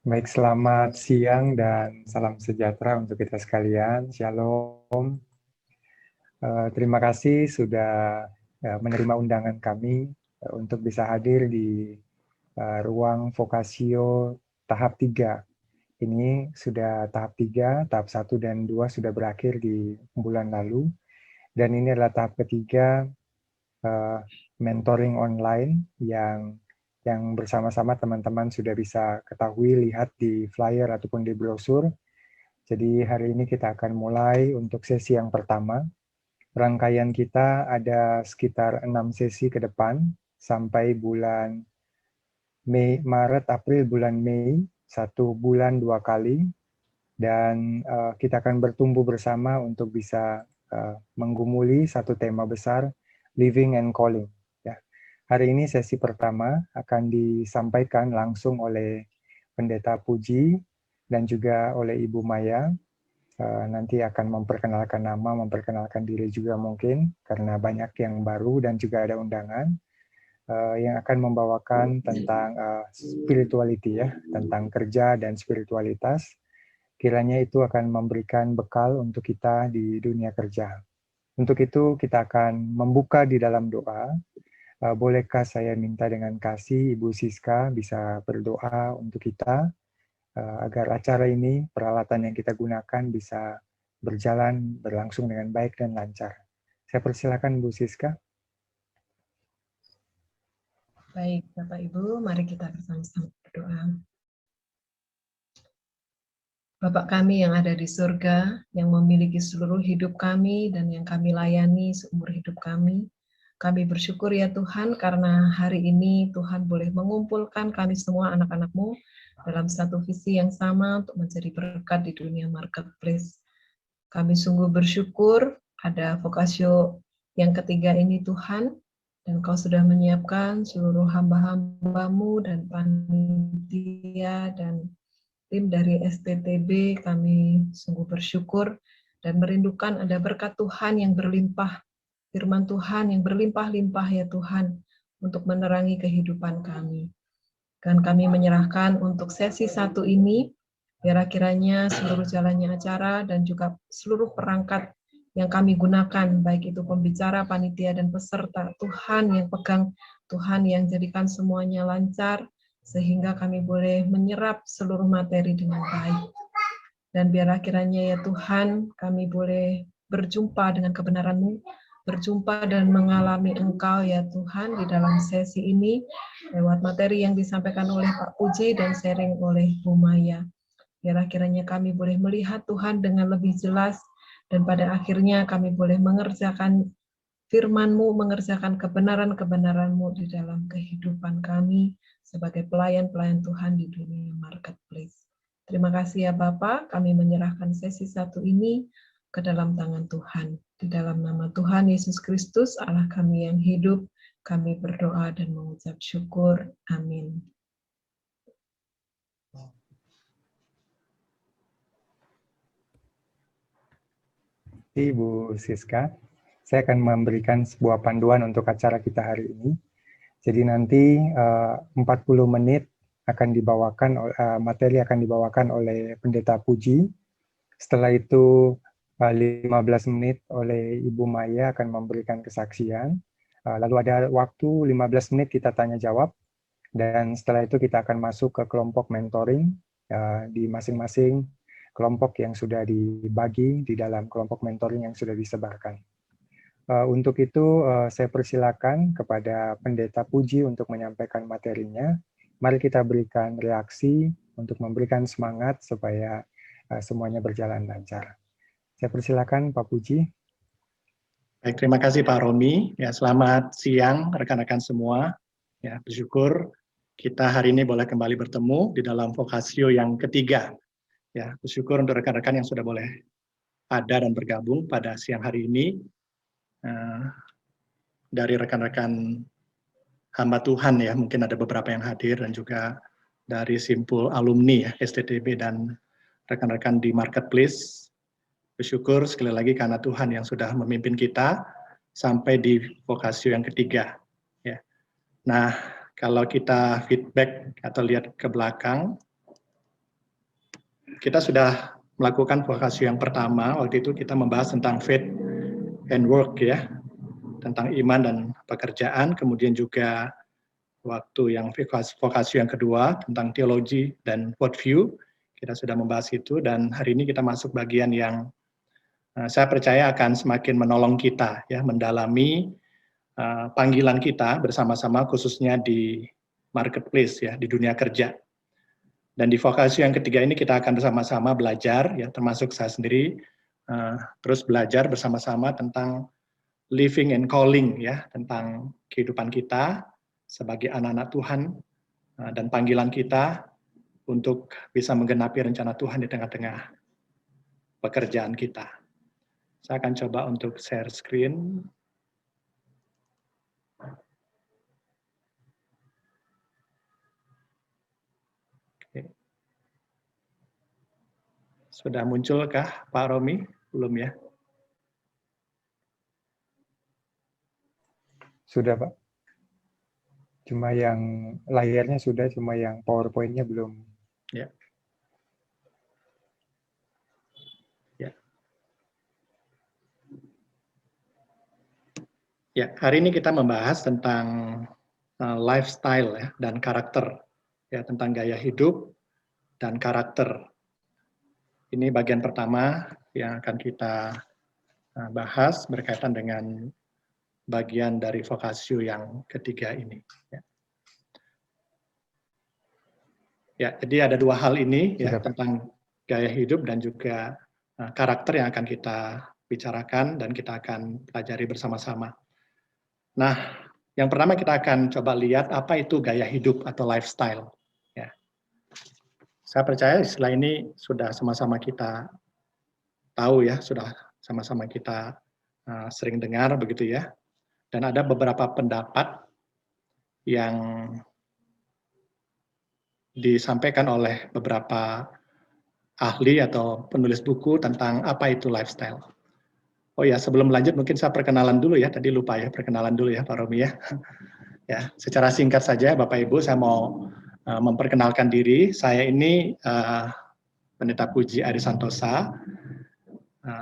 Baik, selamat siang dan salam sejahtera untuk kita sekalian. Shalom. Terima kasih sudah menerima undangan kami untuk bisa hadir di ruang Vokasio tahap 3. Ini sudah tahap 3, tahap 1 dan 2 sudah berakhir di bulan lalu. Dan ini adalah tahap ketiga mentoring online yang bersama-sama teman-teman sudah bisa ketahui, lihat di flyer ataupun di brosur. Jadi hari ini kita akan mulai untuk sesi yang pertama. Rangkaian kita ada sekitar 6 sesi ke depan sampai bulan Maret, April, bulan Mei, 1 bulan 2 kali. Dan kita akan bertumbuh bersama untuk bisa menggumuli satu tema besar, Living and Calling. Ya. Hari ini sesi pertama akan disampaikan langsung oleh Pendeta Puji dan juga oleh Ibu Maya. Nanti akan memperkenalkan nama, memperkenalkan diri juga mungkin, karena banyak yang baru dan juga ada undangan yang akan membawakan tentang spirituality, ya, tentang kerja dan spiritualitas. Kiranya itu akan memberikan bekal untuk kita di dunia kerja. Untuk itu kita akan membuka di dalam doa. Bolehkah saya minta dengan kasih Ibu Siska bisa berdoa untuk kita, agar acara ini, peralatan yang kita gunakan bisa berlangsung dengan baik dan lancar. Saya persilakan Bu Siska. Baik, Bapak Ibu, mari kita bersama-sama berdoa. Bapak kami yang ada di surga, yang memiliki seluruh hidup kami dan yang kami layani seumur hidup kami bersyukur ya Tuhan karena hari ini Tuhan boleh mengumpulkan kami semua anak-anak-Mu dalam satu visi yang sama untuk menjadi berkat di dunia marketplace. Kami sungguh bersyukur ada Vokasio yang ketiga ini Tuhan, dan Kau sudah menyiapkan seluruh hamba-hamba-Mu dan panitia dan tim dari STTB. Kami sungguh bersyukur dan merindukan ada berkat Tuhan yang berlimpah, firman Tuhan yang berlimpah-limpah ya Tuhan, untuk menerangi kehidupan kami. Dan kami menyerahkan untuk sesi 1 ini, biar kiranya seluruh jalannya acara dan juga seluruh perangkat yang kami gunakan, baik itu pembicara, panitia, dan peserta, Tuhan yang pegang, Tuhan yang jadikan semuanya lancar, sehingga kami boleh menyerap seluruh materi dengan baik. Dan biarlah kiranya ya Tuhan, kami boleh berjumpa dengan kebenaran-Mu, berjumpa dan mengalami Engkau ya Tuhan di dalam sesi ini, lewat materi yang disampaikan oleh Pak Puji dan sharing oleh Bu Maya. Biarlah kiranya kami boleh melihat Tuhan dengan lebih jelas, dan pada akhirnya kami boleh mengerjakan firman-Mu, mengerjakan kebenaran-kebenaran-Mu di dalam kehidupan kami sebagai pelayan-pelayan Tuhan di dunia marketplace. Terima kasih ya Bapak, kami menyerahkan sesi 1 ini ke dalam tangan Tuhan. Di dalam nama Tuhan Yesus Kristus, Allah kami yang hidup, kami berdoa dan mengucap syukur. Amin. Ibu Siska, saya akan memberikan sebuah panduan untuk acara kita hari ini. Jadi nanti 40 menit akan dibawakan, materi akan dibawakan oleh Pendeta Puji. Setelah itu 15 menit oleh Ibu Maya akan memberikan kesaksian. Lalu ada waktu 15 menit kita tanya jawab. Dan setelah itu kita akan masuk ke kelompok mentoring di masing-masing kelompok yang sudah dibagi di dalam kelompok mentoring yang sudah disebarkan. Untuk itu saya persilakan kepada Pendeta Puji untuk menyampaikan materinya. Mari kita berikan reaksi untuk memberikan semangat supaya semuanya berjalan lancar. Saya persilakan Pak Puji. Baik, terima kasih Pak Romi. Ya, selamat siang rekan-rekan semua. Ya, bersyukur kita hari ini boleh kembali bertemu di dalam Vokasio yang ketiga. Ya, bersyukur untuk rekan-rekan yang sudah boleh ada dan bergabung pada siang hari ini. Dari rekan-rekan hamba Tuhan ya, mungkin ada beberapa yang hadir dan juga dari simpul alumni ya, STTB dan rekan-rekan di marketplace. Bersyukur sekali lagi karena Tuhan yang sudah memimpin kita sampai di Vokasio yang ketiga. Nah, kalau kita feedback atau lihat ke belakang, kita sudah melakukan vokasi yang pertama. Waktu itu kita membahas tentang faith and work ya, tentang iman dan pekerjaan. Kemudian juga waktu yang vokasi yang kedua tentang teologi dan worldview. Kita sudah membahas itu, dan hari ini kita masuk bagian yang saya percaya akan semakin menolong kita ya, mendalami panggilan kita bersama-sama, khususnya di marketplace ya, di dunia kerja. Dan di vokasi yang ketiga ini kita akan bersama-sama belajar ya, termasuk saya sendiri terus belajar bersama-sama tentang living and calling ya, tentang kehidupan kita sebagai anak-anak Tuhan dan panggilan kita untuk bisa menggenapi rencana Tuhan di tengah-tengah pekerjaan kita. Saya akan coba untuk share screen. Oke. Sudah munculkah Pak Romi? Belum ya? Sudah, Pak. Cuma yang layarnya sudah, cuma yang PowerPoint-nya belum. Ya. Ya. Ya, hari ini kita membahas tentang lifestyle ya, dan karakter. Ya, tentang gaya hidup dan karakter. Ini bagian pertama yang akan kita bahas berkaitan dengan bagian dari vokasi yang ketiga ini. Ya, jadi ada dua hal ini ya, tentang gaya hidup dan juga karakter yang akan kita bicarakan dan kita akan pelajari bersama-sama. Nah, yang pertama kita akan coba lihat apa itu gaya hidup atau lifestyle. Ya. Saya percaya istilah ini sudah sama-sama kita tahu ya, sudah sama-sama kita sering dengar begitu ya. Dan ada beberapa pendapat yang disampaikan oleh beberapa ahli atau penulis buku tentang apa itu lifestyle. Oh ya, sebelum lanjut mungkin saya perkenalan dulu ya. Tadi lupa ya, perkenalan dulu ya Pak Romi ya. Ya, secara singkat saja Bapak Ibu, saya mau memperkenalkan diri. Saya ini Pendeta Puji Ari Santosa.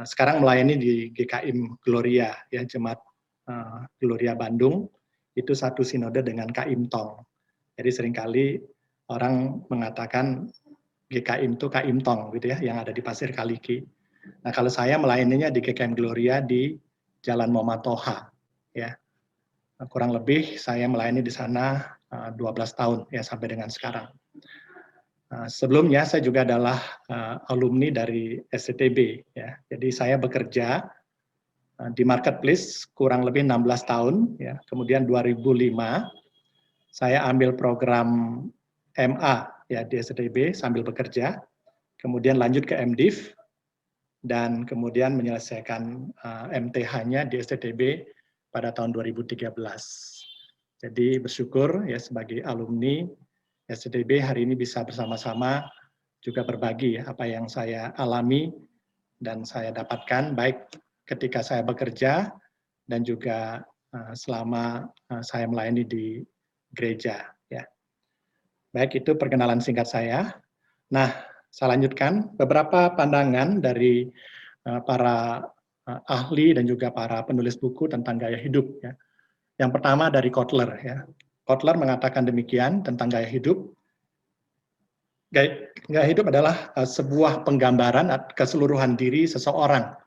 Sekarang melayani di GKIM Gloria ya, Jemaat Gloria Bandung. Itu satu sinode dengan KIM Tong. Jadi seringkali orang mengatakan GKIM itu KIM Tong gitu ya, yang ada di Pasir Kaliki. Nah, kalau saya melayaninya di GKIM Gloria di Jalan Momatoha ya. Kurang lebih saya melayani di sana 12 tahun ya, sampai dengan sekarang. Sebelumnya saya juga adalah alumni dari SCTB ya. Jadi saya bekerja di marketplace kurang lebih 16 tahun ya. Kemudian 2005 saya ambil program MA ya di SCTB sambil bekerja. Kemudian lanjut ke MDiv dan kemudian menyelesaikan MTH-nya di SCTB pada tahun 2013. Jadi bersyukur ya sebagai alumni SCTB hari ini bisa bersama-sama juga berbagi apa yang saya alami dan saya dapatkan baik ketika saya bekerja dan juga selama saya melayani di gereja ya. Baik, itu perkenalan singkat saya. Nah, saya lanjutkan beberapa pandangan dari para ahli dan juga para penulis buku tentang gaya hidup ya. Yang pertama dari Kotler ya. Kotler mengatakan demikian tentang gaya hidup. Gaya hidup adalah sebuah penggambaran keseluruhan diri seseorang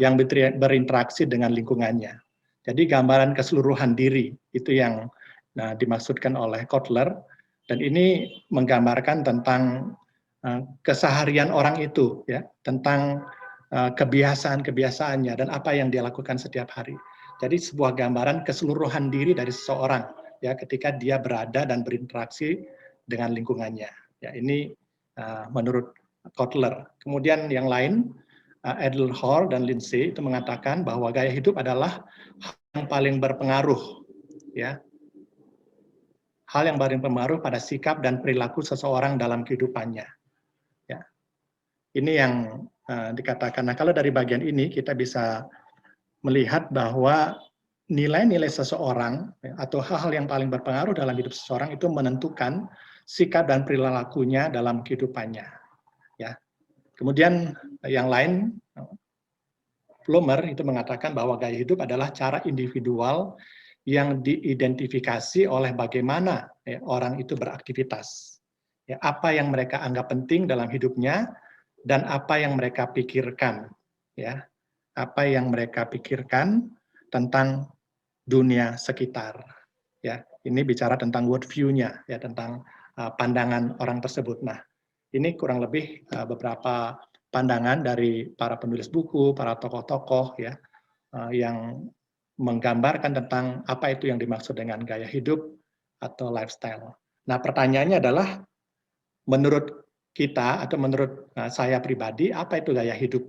yang berinteraksi dengan lingkungannya. Jadi gambaran keseluruhan diri itu yang dimaksudkan oleh Kotler, dan ini menggambarkan tentang keseharian orang itu ya, tentang kebiasaan-kebiasaannya dan apa yang dia lakukan setiap hari. Jadi sebuah gambaran keseluruhan diri dari seseorang ya ketika dia berada dan berinteraksi dengan lingkungannya. Ya, ini menurut Kotler. Kemudian yang lain, Edelhor dan Lindsay itu mengatakan bahwa gaya hidup adalah hal yang paling berpengaruh, ya, hal yang paling berpengaruh pada sikap dan perilaku seseorang dalam kehidupannya. Ya, ini yang dikatakan. Nah, kalau dari bagian ini kita bisa melihat bahwa nilai-nilai seseorang atau hal-hal yang paling berpengaruh dalam hidup seseorang itu menentukan sikap dan perilakunya dalam kehidupannya. Ya. Kemudian yang lain, Plummer itu mengatakan bahwa gaya hidup adalah cara individual yang diidentifikasi oleh bagaimana orang itu beraktivitas. Ya, apa yang mereka anggap penting dalam hidupnya dan apa yang mereka pikirkan. Ya, apa yang mereka pikirkan tentang dunia sekitar. Ya, ini bicara tentang worldview-nya, ya, tentang pandangan orang tersebut. Nah, ini kurang lebih beberapa pandangan dari para penulis buku, para tokoh-tokoh, ya, yang menggambarkan tentang apa itu yang dimaksud dengan gaya hidup atau lifestyle. Nah, pertanyaannya adalah, menurut kita atau menurut saya pribadi, apa itu gaya hidup?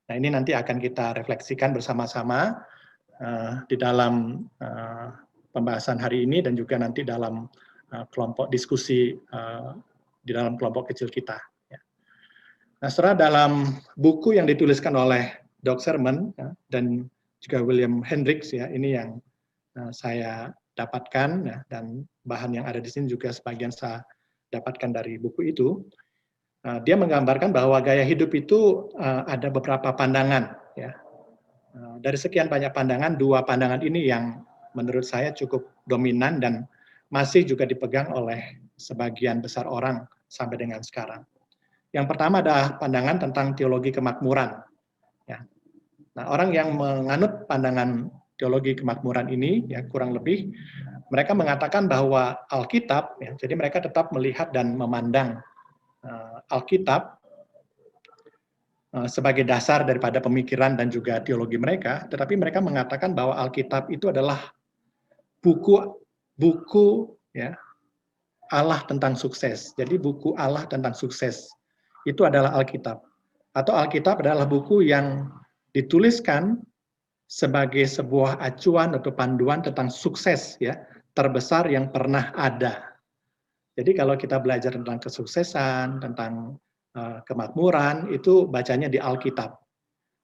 Nah, ini nanti akan kita refleksikan bersama-sama di dalam pembahasan hari ini dan juga nanti dalam kelompok diskusi di dalam kelompok kecil kita. Nah, setelah dalam buku yang dituliskan oleh Doug Sermon dan juga William Hendricks, ya, ini yang saya dapatkan, ya, dan bahan yang ada di sini juga sebagian saya dapatkan dari buku itu. Dia menggambarkan bahwa gaya hidup itu ada beberapa pandangan. Ya. Dari sekian banyak pandangan, 2 pandangan ini yang menurut saya cukup dominan dan masih juga dipegang oleh sebagian besar orang sampai dengan sekarang. Yang pertama adalah pandangan tentang teologi kemakmuran. Ya. Nah, orang yang menganut pandangan teologi kemakmuran ini, ya, kurang lebih mereka mengatakan bahwa Alkitab, ya, jadi mereka tetap melihat dan memandang Alkitab sebagai dasar daripada pemikiran dan juga teologi mereka, tetapi mereka mengatakan bahwa Alkitab itu adalah buku ya, Allah tentang sukses. Jadi buku Allah tentang sukses itu adalah Alkitab. Atau Alkitab adalah buku yang dituliskan sebagai sebuah acuan atau panduan tentang sukses, ya, terbesar yang pernah ada. Jadi kalau kita belajar tentang kesuksesan, tentang kemakmuran, itu bacanya di Alkitab.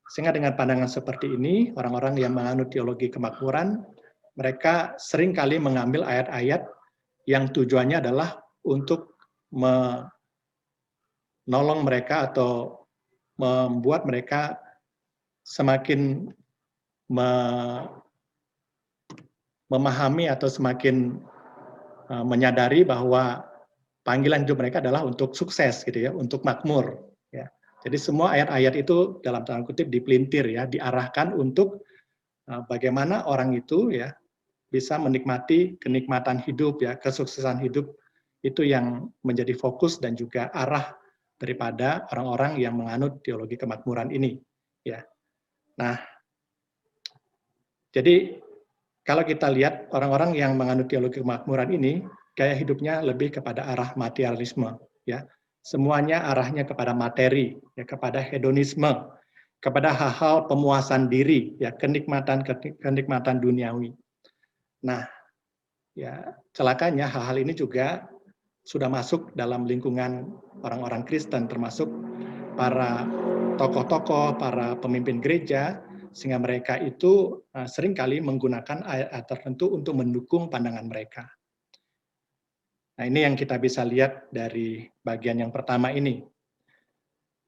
Sehingga dengan pandangan seperti ini, orang-orang yang menganut teologi kemakmuran, mereka seringkali mengambil ayat-ayat yang tujuannya adalah untuk menolong mereka atau membuat mereka semakin memahami atau semakin menyadari bahwa panggilan hidup mereka adalah untuk sukses, gitu ya, untuk makmur. Ya. Jadi semua ayat-ayat itu dalam tanda kutip dipelintir, ya, diarahkan untuk bagaimana orang itu, ya, bisa menikmati kenikmatan hidup, ya, kesuksesan hidup itu yang menjadi fokus dan juga arah daripada orang-orang yang menganut teologi kemakmuran ini. Ya. Nah, jadi kalau kita lihat orang-orang yang menganut teologi kemakmuran ini, gaya hidupnya lebih kepada arah materialisme, ya. Semuanya arahnya kepada materi, ya, kepada hedonisme, kepada hal-hal pemuasan diri, ya, kenikmatan duniawi. Nah, ya, celakanya hal-hal ini juga sudah masuk dalam lingkungan orang-orang Kristen, termasuk para tokoh-tokoh, para pemimpin gereja, sehingga mereka itu seringkali menggunakan ayat tertentu untuk mendukung pandangan mereka. Nah, ini yang kita bisa lihat dari bagian yang pertama ini.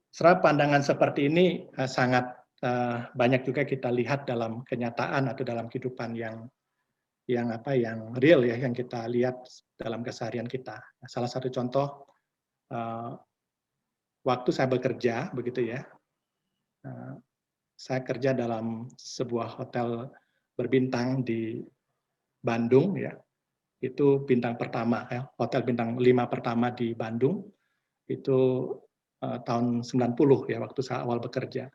Serap pandangan seperti ini sangat banyak juga kita lihat dalam kenyataan atau dalam kehidupan yang real, ya, yang kita lihat dalam keseharian kita. Nah, salah satu contoh, waktu saya bekerja, begitu ya, saya kerja dalam sebuah hotel berbintang di Bandung, ya, itu bintang pertama, ya, hotel bintang 5 pertama di Bandung, itu tahun 90, ya, waktu saya awal bekerja.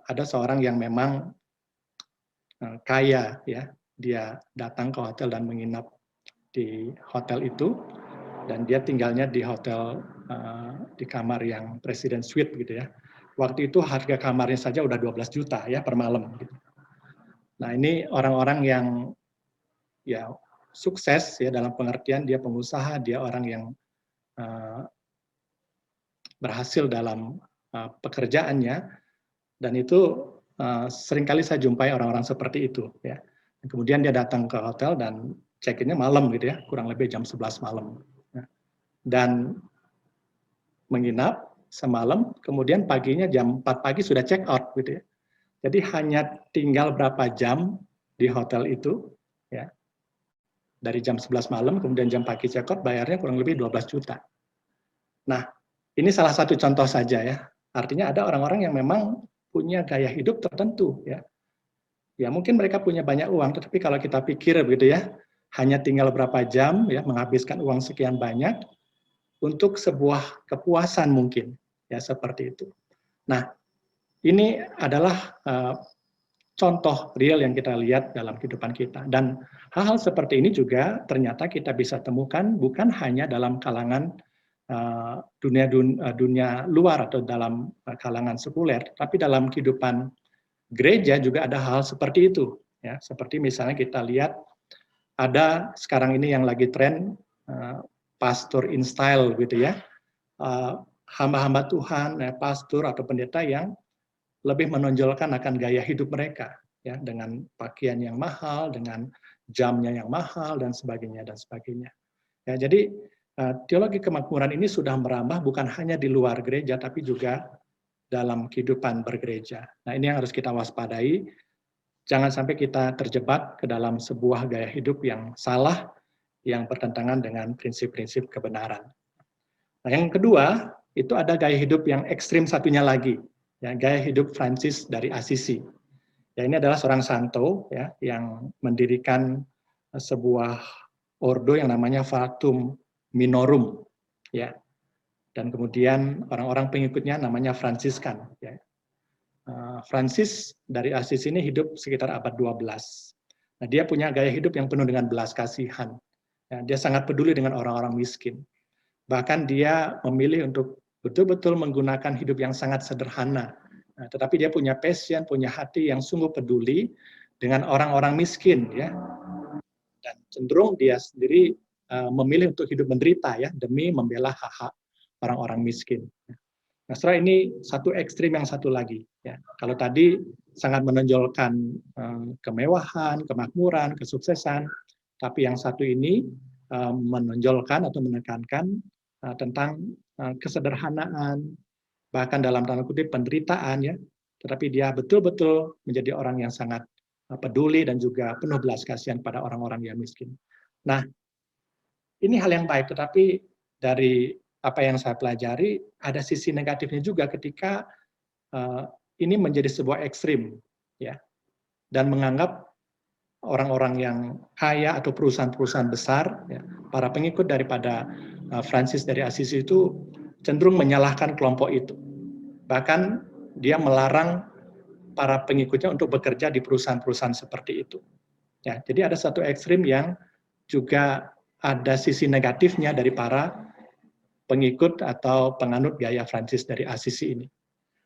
Ada seorang yang memang kaya, ya, dia datang ke hotel dan menginap di hotel itu, dan dia tinggalnya di hotel di kamar yang Presiden Suite, gitu ya. Waktu itu harga kamarnya saja udah 12 juta, ya, per malam. Gitu. Nah, ini orang-orang yang, ya, sukses, ya, dalam pengertian dia pengusaha, dia orang yang berhasil dalam pekerjaannya, dan itu seringkali saya jumpai orang-orang seperti itu, ya. Dan kemudian dia datang ke hotel dan check-in-nya malam, gitu ya, kurang lebih jam 11 malam. Dan menginap, semalam, kemudian paginya jam 4 pagi sudah check out gitu ya. Jadi hanya tinggal berapa jam di hotel itu, ya, dari jam 11 malam, kemudian jam pagi check out, bayarnya kurang lebih 12 juta. Nah, ini salah satu contoh saja ya. Artinya ada orang-orang yang memang punya gaya hidup tertentu ya. Ya mungkin mereka punya banyak uang, tetapi kalau kita pikir begitu ya, hanya tinggal berapa jam ya menghabiskan uang sekian banyak untuk sebuah kepuasan mungkin ya seperti itu. Nah, ini adalah contoh real yang kita lihat dalam kehidupan kita. Dan hal-hal seperti ini juga ternyata kita bisa temukan bukan hanya dalam kalangan dunia luar atau dalam kalangan sekuler, tapi dalam kehidupan gereja juga ada hal seperti itu. Ya, seperti misalnya kita lihat ada sekarang ini yang lagi tren pastor in style gitu ya, hamba-hamba Tuhan, pastor atau pendeta yang lebih menonjolkan akan gaya hidup mereka, ya, dengan pakaian yang mahal, dengan jamnya yang mahal dan sebagainya dan sebagainya. Ya, jadi teologi kemakmuran ini sudah merambah bukan hanya di luar gereja, tapi juga dalam kehidupan bergereja. Nah, ini yang harus kita waspadai. Jangan sampai kita terjebak ke dalam sebuah gaya hidup yang salah, yang bertentangan dengan prinsip-prinsip kebenaran. Nah, yang kedua, itu ada gaya hidup yang ekstrim satunya lagi, ya, gaya hidup Francis dari Assisi. Ya, ini adalah seorang santo ya, yang mendirikan sebuah ordo yang namanya Fatum Minorum, ya. Dan kemudian orang-orang pengikutnya namanya Fransiskan. Ya. Francis dari Assisi ini hidup sekitar abad 12. Nah, dia punya gaya hidup yang penuh dengan belas kasihan. Ya, dia sangat peduli dengan orang-orang miskin. Bahkan dia memilih untuk betul-betul menggunakan hidup yang sangat sederhana. Nah, tetapi dia punya passion, punya hati yang sungguh peduli dengan orang-orang miskin, ya. Dan cenderung dia sendiri memilih untuk hidup menderita ya demi membela hak-hak orang-orang miskin. Nah, setelah ini satu ekstrim yang satu lagi. Ya. Kalau tadi sangat menonjolkan kemewahan, kemakmuran, kesuksesan, tapi yang satu ini menonjolkan atau menekankan tentang kesederhanaan, bahkan dalam tanda kutip penderitaan ya. Tetapi dia betul-betul menjadi orang yang sangat peduli dan juga penuh belas kasihan pada orang-orang yang miskin. Nah, ini hal yang baik, tetapi dari apa yang saya pelajari, ada sisi negatifnya juga ketika ini menjadi sebuah ekstrim, ya, dan menganggap orang-orang yang kaya atau perusahaan-perusahaan besar, ya, para pengikut daripada Francis dari Assisi itu cenderung menyalahkan kelompok itu. Bahkan dia melarang para pengikutnya untuk bekerja di perusahaan-perusahaan seperti itu. Ya, jadi ada satu ekstrim yang juga ada sisi negatifnya dari para pengikut atau penganut gaya Francis dari Assisi ini.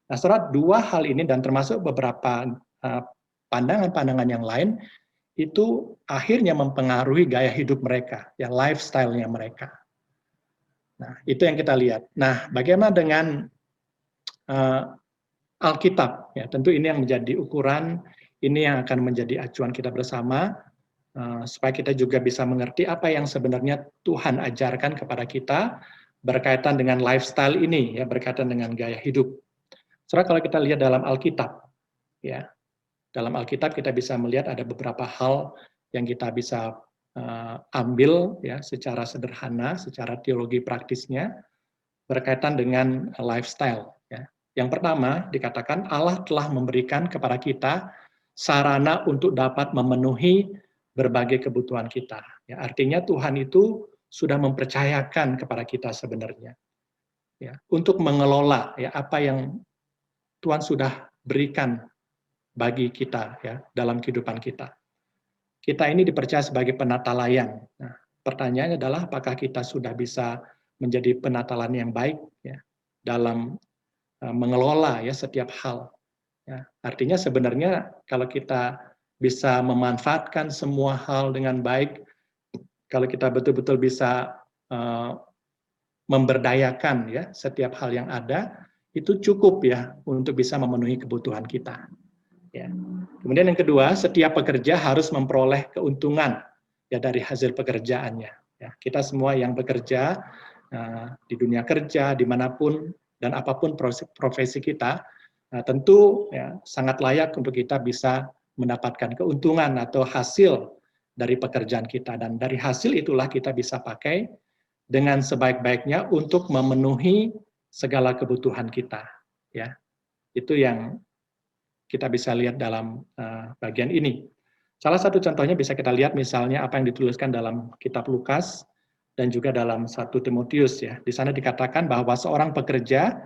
Nah, setelah dua hal ini dan termasuk beberapa pandangan-pandangan yang lain, itu akhirnya mempengaruhi gaya hidup mereka, ya lifestyle-nya mereka. Nah, itu yang kita lihat. Nah, bagaimana dengan Alkitab? Ya, tentu ini yang menjadi ukuran, ini yang akan menjadi acuan kita bersama, supaya kita juga bisa mengerti apa yang sebenarnya Tuhan ajarkan kepada kita berkaitan dengan lifestyle ini, ya, berkaitan dengan gaya hidup. Soalnya kalau kita lihat dalam Alkitab, ya, dalam Alkitab kita bisa melihat ada beberapa hal yang kita bisa ambil, ya, secara sederhana, secara teologi praktisnya berkaitan dengan lifestyle. Ya. Yang pertama dikatakan Allah telah memberikan kepada kita sarana untuk dapat memenuhi berbagai kebutuhan kita. Ya, artinya Tuhan itu sudah mempercayakan kepada kita sebenarnya, ya, untuk mengelola ya apa yang Tuhan sudah berikan bagi kita ya dalam kehidupan kita. Kita ini dipercaya sebagai penata layang. Nah, pertanyaannya adalah apakah kita sudah bisa menjadi penata layang yang baik ya dalam mengelola ya setiap hal. Ya, artinya sebenarnya kalau kita bisa memanfaatkan semua hal dengan baik, kalau kita betul-betul bisa memberdayakan ya setiap hal yang ada, itu cukup ya untuk bisa memenuhi kebutuhan kita. Ya. Kemudian yang kedua, setiap pekerja harus memperoleh keuntungan ya dari hasil pekerjaannya. Ya, kita semua yang bekerja di dunia kerja dimanapun dan apapun profesi kita, tentu ya, sangat layak untuk kita bisa mendapatkan keuntungan atau hasil dari pekerjaan kita, dan dari hasil itulah kita bisa pakai dengan sebaik-baiknya untuk memenuhi segala kebutuhan kita. Ya, itu yang kita bisa lihat dalam bagian ini. Salah satu contohnya bisa kita lihat misalnya apa yang dituliskan dalam kitab Lukas dan juga dalam 1 Timotius ya. Di sana dikatakan bahwa seorang pekerja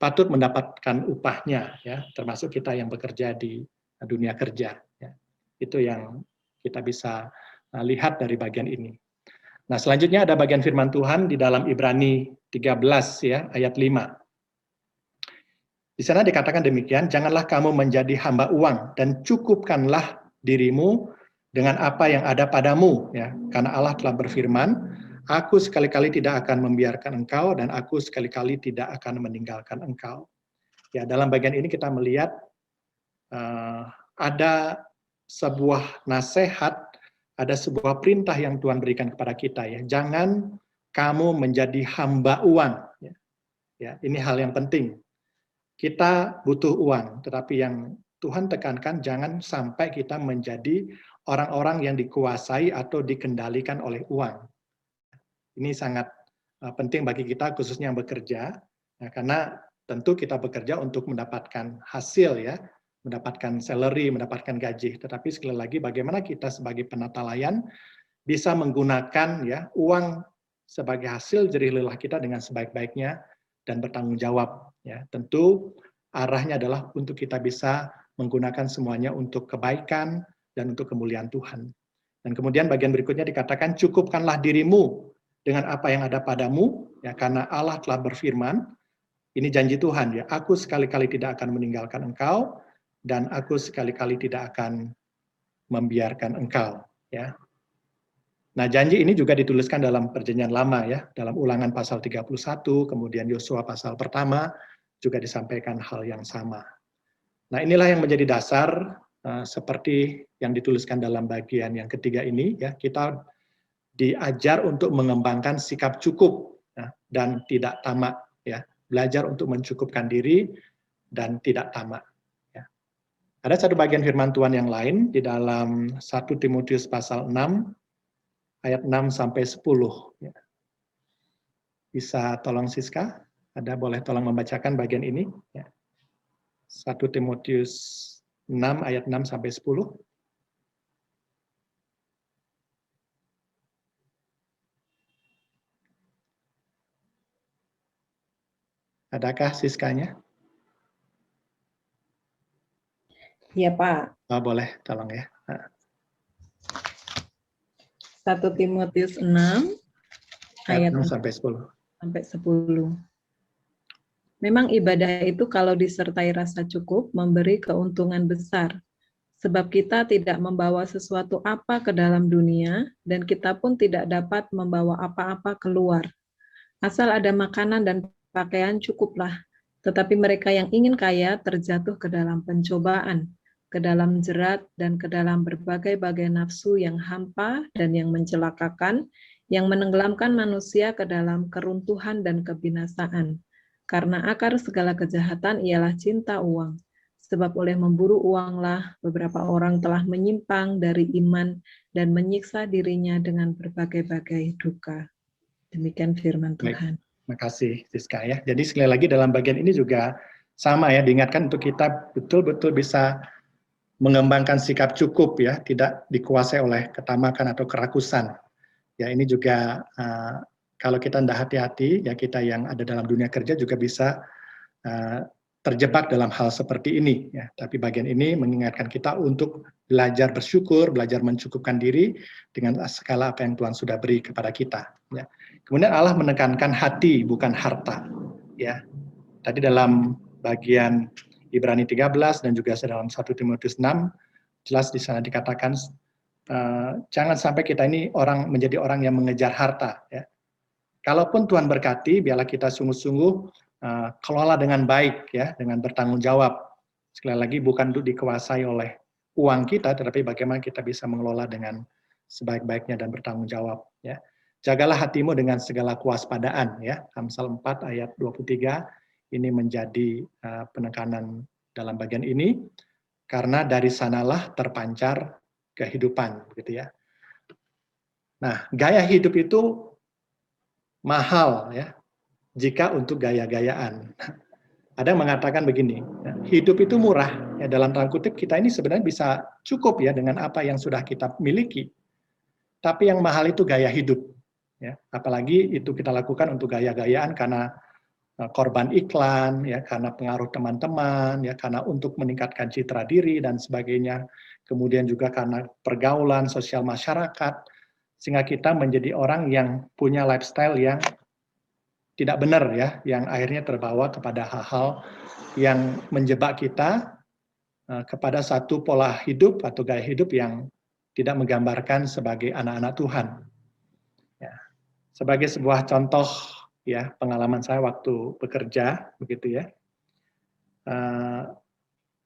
patut mendapatkan upahnya ya, termasuk kita yang bekerja di dunia kerja ya. Itu yang kita bisa lihat dari bagian ini. Nah, selanjutnya ada bagian firman Tuhan di dalam Ibrani 13 ya, ayat 5. Di sana dikatakan demikian, janganlah kamu menjadi hamba uang dan cukupkanlah dirimu dengan apa yang ada padamu ya, karena Allah telah berfirman, aku sekali-kali tidak akan membiarkan engkau dan aku sekali-kali tidak akan meninggalkan engkau. Ya, dalam bagian ini kita melihat ada sebuah nasihat, ada sebuah perintah yang Tuhan berikan kepada kita ya. Jangan kamu menjadi hamba uang. Ya, ini hal yang penting. Kita butuh uang, tetapi yang Tuhan tekankan jangan sampai kita menjadi orang-orang yang dikuasai atau dikendalikan oleh uang. Ini sangat penting bagi kita khususnya yang bekerja, ya, karena tentu kita bekerja untuk mendapatkan hasil ya, mendapatkan salary, mendapatkan gaji. Tetapi sekali lagi bagaimana kita sebagai penata layan bisa menggunakan ya uang sebagai hasil jerih lelah kita dengan sebaik-baiknya dan bertanggung jawab. Ya, tentu arahnya adalah untuk kita bisa menggunakan semuanya untuk kebaikan dan untuk kemuliaan Tuhan. Dan kemudian bagian berikutnya dikatakan cukupkanlah dirimu dengan apa yang ada padamu, ya karena Allah telah berfirman, ini janji Tuhan ya, aku sekali-kali tidak akan meninggalkan engkau dan aku sekali-kali tidak akan membiarkan engkau. Ya. Nah, janji ini juga dituliskan dalam Perjanjian Lama ya, dalam Ulangan pasal 31, kemudian Yosua pasal pertama juga disampaikan hal yang sama. Nah, inilah yang menjadi dasar seperti yang dituliskan dalam bagian yang ketiga ini ya, kita diajar untuk mengembangkan sikap cukup ya, dan tidak tamak ya, belajar untuk mencukupkan diri dan tidak tamak. Ya. Ada satu bagian firman Tuhan yang lain di dalam 1 Timotius pasal 6 ayat 6 sampai 10. Ya. Bisa tolong Siska? Ada boleh tolong membacakan bagian ini? Ya. 1 Timotius 6 ayat 6 sampai 10. Adakah Siskanya? Iya Pak. Oh, boleh, tolong ya. 1 Timotius 6 ayat 6 sampai 10. Sampai 10. Memang ibadah itu kalau disertai rasa cukup memberi keuntungan besar. Sebab kita tidak membawa sesuatu apa ke dalam dunia dan kita pun tidak dapat membawa apa-apa keluar. Asal ada makanan dan pakaian cukuplah. Tetapi mereka yang ingin kaya terjatuh ke dalam pencobaan, ke dalam jerat, dan ke dalam berbagai-bagai nafsu yang hampa dan yang mencelakakan, yang menenggelamkan manusia ke dalam keruntuhan dan kebinasaan. Karena akar segala kejahatan ialah cinta uang. Sebab oleh memburu uanglah beberapa orang telah menyimpang dari iman dan menyiksa dirinya dengan berbagai-bagai duka. Demikian firman Tuhan. Terima kasih Siska ya. Jadi sekali lagi dalam bagian ini juga sama ya, diingatkan untuk kita betul-betul bisa mengembangkan sikap cukup ya, tidak dikuasai oleh ketamakan atau kerakusan. Ya, ini juga kalau kita tidak hati-hati ya, kita yang ada dalam dunia kerja juga bisa terjebak dalam hal seperti ini ya. Tapi bagian ini mengingatkan kita untuk belajar bersyukur, belajar mencukupkan diri dengan segala apa yang Tuhan sudah beri kepada kita ya. Kemudian Allah menekankan hati bukan harta ya. Tadi dalam bagian Ibrani 13 dan juga dalam 1 Timotius 6 jelas di sana dikatakan jangan sampai kita ini menjadi orang yang mengejar harta ya. Kalaupun Tuhan berkati, biarlah kita sungguh-sungguh kelola dengan baik ya, dengan bertanggung jawab. Sekali lagi bukan untuk dikuasai oleh uang kita, tetapi bagaimana kita bisa mengelola dengan sebaik-baiknya dan bertanggung jawab ya. Jagalah hatimu dengan segala kewaspadaan ya. Amsal 4 ayat 23, ini menjadi penekanan dalam bagian ini, karena dari sanalah terpancar kehidupan, gitu ya. Nah, gaya hidup itu mahal ya, jika untuk gaya-gayaan. Ada yang mengatakan begini, hidup itu murah, ya dalam tanda kutip kita ini sebenarnya bisa cukup ya dengan apa yang sudah kita miliki. Tapi yang mahal itu gaya hidup, ya. Apalagi itu kita lakukan untuk gaya-gayaan karena korban iklan, ya, karena pengaruh teman-teman, ya, karena untuk meningkatkan citra diri dan sebagainya. Kemudian juga karena pergaulan sosial masyarakat, sehingga kita menjadi orang yang punya lifestyle yang tidak benar, ya, yang akhirnya terbawa kepada hal-hal yang menjebak kita kepada satu pola hidup atau gaya hidup yang tidak menggambarkan sebagai anak-anak Tuhan. Ya. Sebagai sebuah contoh ya pengalaman saya waktu bekerja begitu ya.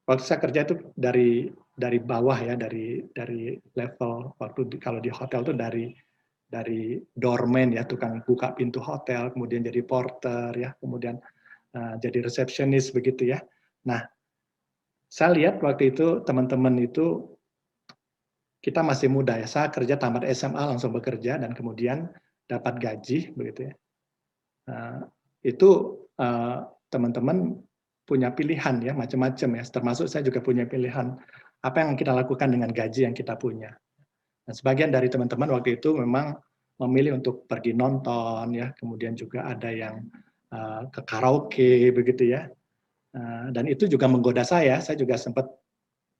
Waktu saya kerja itu dari bawah ya, dari level waktu kalau di hotel itu dari doorman ya, tukang buka pintu hotel, kemudian jadi porter ya, kemudian jadi resepsionis begitu ya. Nah, saya lihat waktu itu teman-teman itu kita masih muda ya, saya kerja tamat SMA langsung bekerja dan kemudian dapat gaji begitu ya. Itu teman-teman punya pilihan ya macam-macam ya, termasuk saya juga punya pilihan apa yang kita lakukan dengan gaji yang kita punya. Nah, sebagian dari teman-teman waktu itu memang memilih untuk pergi nonton ya, kemudian juga ada yang ke karaoke begitu ya, dan itu juga menggoda saya juga sempat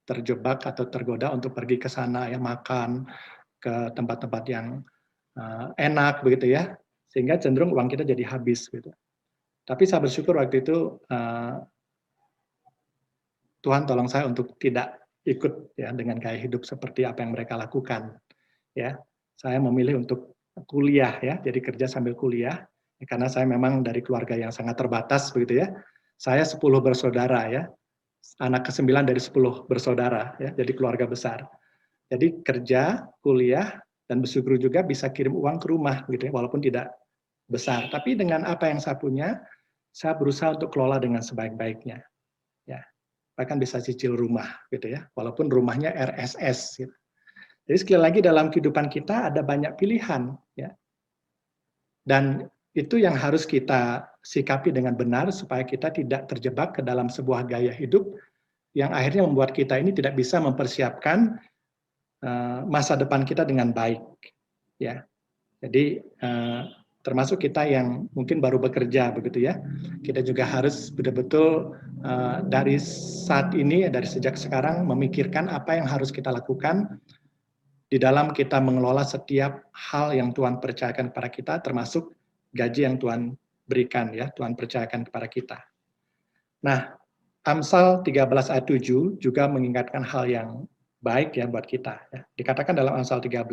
terjebak atau tergoda untuk pergi ke sana ya, makan ke tempat-tempat yang enak begitu ya, sehingga cenderung uang kita jadi habis gitu. Tapi saya bersyukur waktu itu Tuhan tolong saya untuk tidak ikut ya dengan gaya hidup seperti apa yang mereka lakukan ya. Saya memilih untuk kuliah ya, jadi kerja sambil kuliah ya, karena saya memang dari keluarga yang sangat terbatas begitu ya. Saya 10 bersaudara ya. Anak ke-9 dari 10 bersaudara ya, jadi keluarga besar. Jadi kerja, kuliah, dan bersyukur juga bisa kirim uang ke rumah gitu ya, walaupun tidak besar. Tapi dengan apa yang saya punya, saya berusaha untuk kelola dengan sebaik-baiknya. Ya, bahkan bisa cicil rumah gitu ya, walaupun rumahnya RSS. Gitu. Jadi sekali lagi dalam kehidupan kita ada banyak pilihan ya, dan itu yang harus kita sikapi dengan benar supaya kita tidak terjebak ke dalam sebuah gaya hidup yang akhirnya membuat kita ini tidak bisa mempersiapkan masa depan kita dengan baik. Ya, jadi termasuk kita yang mungkin baru bekerja begitu ya, kita juga harus betul-betul dari saat ini, dari sejak sekarang memikirkan apa yang harus kita lakukan di dalam kita mengelola setiap hal yang Tuhan percayakan kepada kita, termasuk gaji yang Tuhan berikan ya, Tuhan percayakan kepada kita. Nah, Amsal 13 ayat 7 juga mengingatkan hal yang baik ya buat kita. Ya. Dikatakan dalam Amsal 13,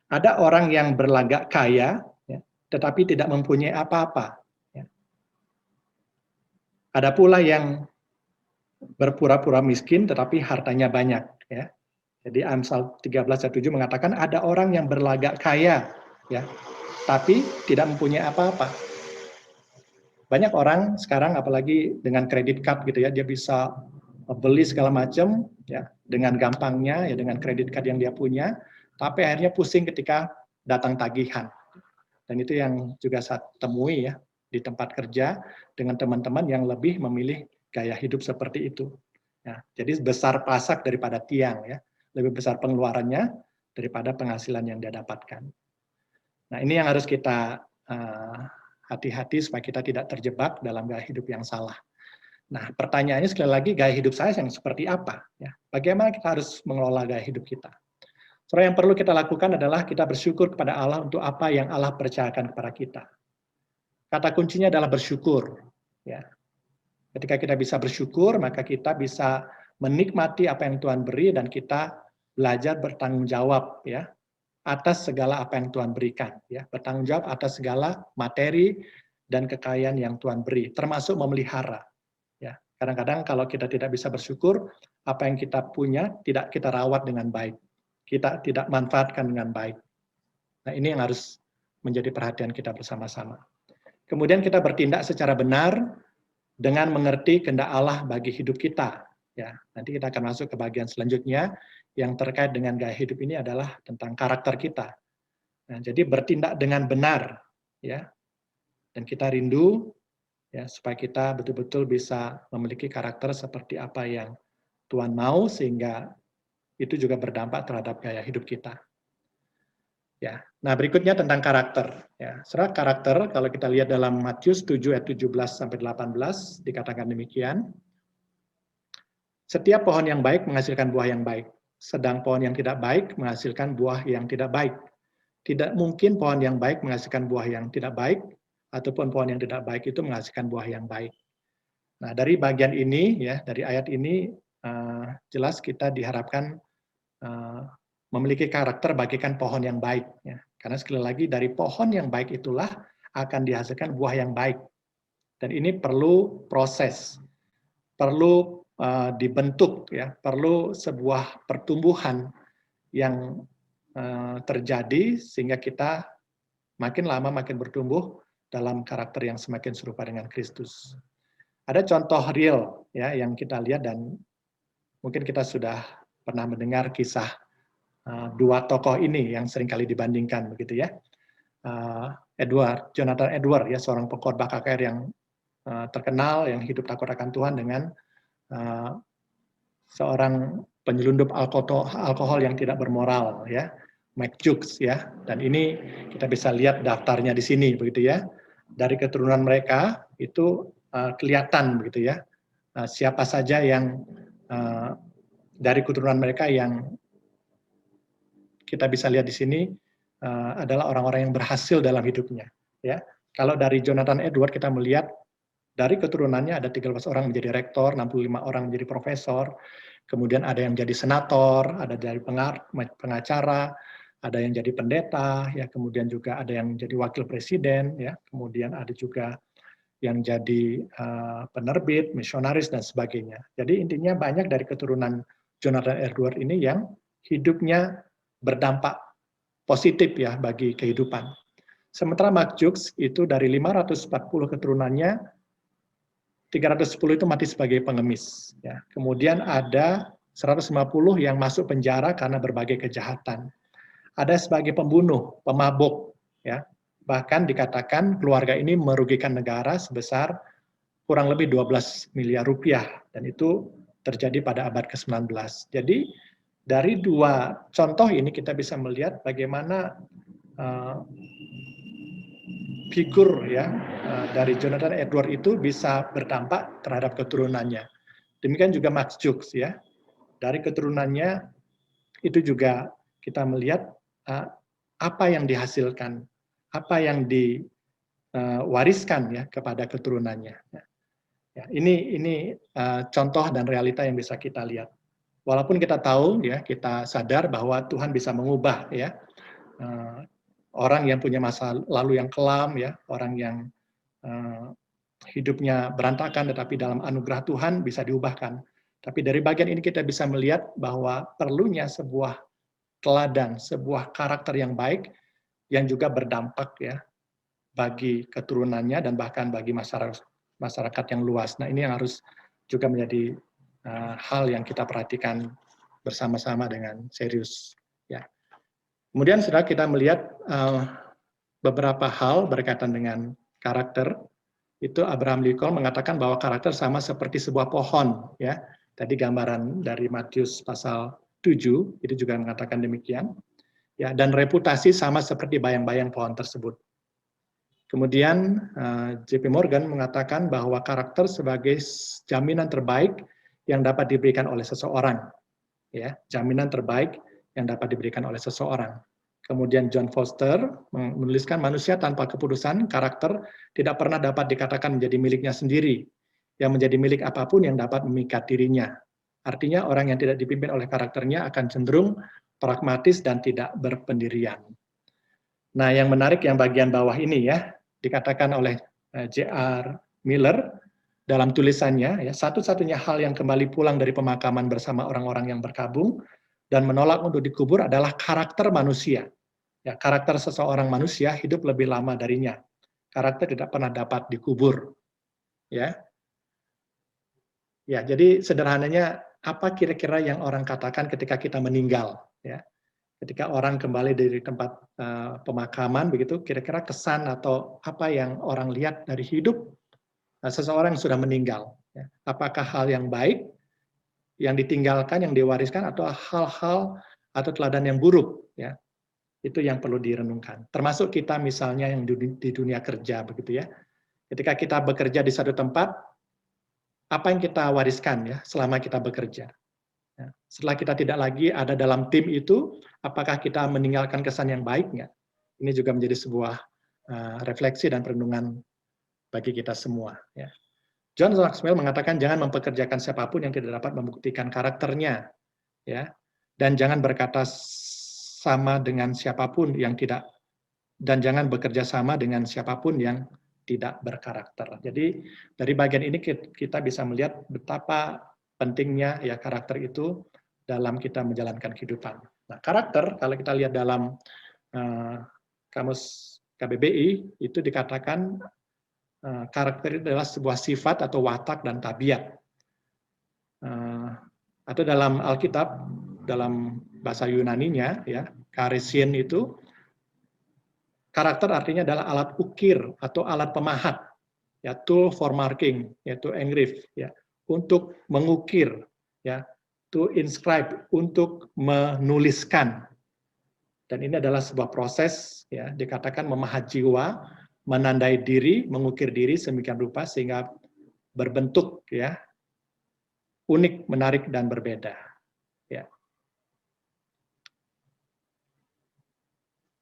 ada orang yang berlagak kaya, ya, tetapi tidak mempunyai apa-apa. Ya. Ada pula yang berpura-pura miskin, tetapi hartanya banyak. Ya. Jadi Amsal 13 ayat 7 mengatakan ada orang yang berlagak kaya, ya, tapi tidak mempunyai apa-apa. Banyak orang sekarang apalagi dengan kredit card gitu ya, dia bisa beli segala macam ya dengan gampangnya ya, dengan kredit card yang dia punya, tapi akhirnya pusing ketika datang tagihan. Dan itu yang juga saya temui ya di tempat kerja dengan teman-teman yang lebih memilih gaya hidup seperti itu. Ya, jadi besar pasak daripada tiang ya, lebih besar pengeluarannya daripada penghasilan yang dia dapatkan. Nah, ini yang harus kita hati-hati supaya kita tidak terjebak dalam gaya hidup yang salah. Nah, pertanyaannya sekali lagi, gaya hidup saya yang seperti apa? Ya, bagaimana kita harus mengelola gaya hidup kita? Soalnya yang perlu kita lakukan adalah kita bersyukur kepada Allah untuk apa yang Allah percayakan kepada kita. Kata kuncinya adalah bersyukur. Ya. Ketika kita bisa bersyukur, maka kita bisa menikmati apa yang Tuhan beri dan kita belajar bertanggung jawab ya atas segala apa yang Tuhan berikan. Ya, bertanggung jawab atas segala materi dan kekayaan yang Tuhan beri, termasuk memelihara. Ya, kadang-kadang kalau kita tidak bisa bersyukur, apa yang kita punya tidak kita rawat dengan baik, kita tidak manfaatkan dengan baik. Nah, ini yang harus menjadi perhatian kita bersama-sama. Kemudian kita bertindak secara benar dengan mengerti kehendak Allah bagi hidup kita. Ya, nanti kita akan masuk ke bagian selanjutnya yang terkait dengan gaya hidup ini adalah tentang karakter kita. Nah, jadi bertindak dengan benar, ya, dan kita rindu ya supaya kita betul-betul bisa memiliki karakter seperti apa yang Tuhan mau, sehingga itu juga berdampak terhadap gaya hidup kita. Ya, nah berikutnya tentang karakter. Ya, secara karakter kalau kita lihat dalam Matius 7 ayat 17 sampai 18 dikatakan demikian. Setiap pohon yang baik menghasilkan buah yang baik, sedang pohon yang tidak baik menghasilkan buah yang tidak baik. Tidak mungkin pohon yang baik menghasilkan buah yang tidak baik, ataupun pohon yang tidak baik itu menghasilkan buah yang baik. Nah, dari bagian ini, ya, dari ayat ini jelas kita diharapkan memiliki karakter bagikan pohon yang baik. Ya. Karena sekali lagi dari pohon yang baik itulah akan dihasilkan buah yang baik. Dan ini perlu proses, perlu dibentuk, ya, perlu sebuah pertumbuhan yang terjadi sehingga kita makin lama makin bertumbuh dalam karakter yang semakin serupa dengan Kristus. Ada contoh real ya yang kita lihat, dan mungkin kita sudah pernah mendengar kisah dua tokoh ini yang seringkali dibandingkan begitu ya. Jonathan Edward ya, seorang pengkhotbah KKR yang terkenal yang hidup takut akan Tuhan, dengan seorang penyelundup alkohol yang tidak bermoral ya, Mike Jukes ya. Dan ini kita bisa lihat daftarnya di sini begitu ya. Dari keturunan mereka itu kelihatan begitu ya. Siapa saja yang dari keturunan mereka yang kita bisa lihat di sini adalah orang-orang yang berhasil dalam hidupnya ya. Kalau dari Jonathan Edward kita melihat dari keturunannya ada 13 orang menjadi rektor, 65 orang menjadi profesor, kemudian ada yang jadi senator, ada dari pengacara, ada yang jadi pendeta, ya, kemudian juga ada yang jadi wakil presiden, ya, kemudian ada juga yang jadi penerbit, misionaris dan sebagainya. Jadi intinya banyak dari keturunan Jonathan Edward ini yang hidupnya berdampak positif ya bagi kehidupan. Sementara Mark Jukes itu dari 540 keturunannya 310 itu mati sebagai pengemis. Ya. Kemudian ada 150 yang masuk penjara karena berbagai kejahatan. Ada sebagai pembunuh, pemabuk. Ya. Bahkan dikatakan keluarga ini merugikan negara sebesar kurang lebih 12 miliar rupiah. Dan itu terjadi pada abad ke-19. Jadi dari dua contoh ini kita bisa melihat bagaimana figur ya dari Jonathan Edward itu bisa berdampak terhadap keturunannya. Demikian juga Max Jukes ya. Dari keturunannya itu juga kita melihat apa yang dihasilkan, apa yang diwariskan ya kepada keturunannya. Ya, ini contoh dan realita yang bisa kita lihat. Walaupun kita tahu ya, kita sadar bahwa Tuhan bisa mengubah ya orang yang punya masa lalu yang kelam ya, orang yang hidupnya berantakan, tetapi dalam anugerah Tuhan bisa diubahkan. Tapi dari bagian ini kita bisa melihat bahwa perlunya sebuah teladan, sebuah karakter yang baik yang juga berdampak ya bagi keturunannya dan bahkan bagi masyarakat yang luas. Nah, ini yang harus juga menjadi hal yang kita perhatikan bersama-sama dengan serius ya. Kemudian setelah kita melihat beberapa hal berkaitan dengan karakter, itu Abraham Lincoln mengatakan bahwa karakter sama seperti sebuah pohon ya. Tadi gambaran dari Matius pasal 7 itu juga mengatakan demikian. Ya, dan reputasi sama seperti bayang-bayang pohon tersebut. Kemudian JP Morgan mengatakan bahwa karakter sebagai jaminan terbaik yang dapat diberikan oleh seseorang. Ya, jaminan terbaik yang dapat diberikan oleh seseorang. Kemudian John Foster menuliskan manusia tanpa keputusan karakter tidak pernah dapat dikatakan menjadi miliknya sendiri, yang menjadi milik apapun yang dapat memikat dirinya. Artinya orang yang tidak dipimpin oleh karakternya akan cenderung pragmatis dan tidak berpendirian. Nah, yang menarik yang bagian bawah ini ya, dikatakan oleh J.R. Miller dalam tulisannya, ya, satu-satunya hal yang kembali pulang dari pemakaman bersama orang-orang yang berkabung dan menolak untuk dikubur adalah karakter manusia. Ya, karakter seseorang manusia hidup lebih lama darinya. Karakter tidak pernah dapat dikubur. Ya. Ya, jadi sederhananya apa kira-kira yang orang katakan ketika kita meninggal, ya. Ketika orang kembali dari tempat pemakaman begitu, kira-kira kesan atau apa yang orang lihat dari hidup seseorang yang sudah meninggal, ya. Apakah hal yang baik yang ditinggalkan, yang diwariskan, atau hal-hal atau teladan yang buruk, ya. Itu yang perlu direnungkan. Termasuk kita misalnya yang di dunia kerja begitu ya. Ketika kita bekerja di satu tempat, apa yang kita wariskan ya selama kita bekerja. Setelah kita tidak lagi ada dalam tim itu, apakah kita meninggalkan kesan yang baik nggak? Ini juga menjadi sebuah refleksi dan perenungan bagi kita semua. Ya. John Maxwell mengatakan jangan mempekerjakan siapapun yang tidak dapat membuktikan karakternya, ya, dan jangan berkata sama dengan siapapun yang tidak, dan jangan bekerja sama dengan siapapun yang tidak berkarakter. Jadi dari bagian ini kita bisa melihat betapa pentingnya ya karakter itu dalam kita menjalankan kehidupan. Nah, karakter kalau kita lihat dalam kamus KBBI itu dikatakan karakter itu adalah sebuah sifat atau watak dan tabiat. Atau dalam Alkitab dalam bahasa Yunaninya ya, karesien itu karakter artinya adalah alat ukir atau alat pemahat, ya, tool for marking, yaitu engrave, ya, untuk mengukir, ya, to inscribe, untuk menuliskan. Dan ini adalah sebuah proses, ya, dikatakan memahat jiwa, menandai diri, mengukir diri sedemikian rupa sehingga berbentuk, ya, unik, menarik dan berbeda. Ya.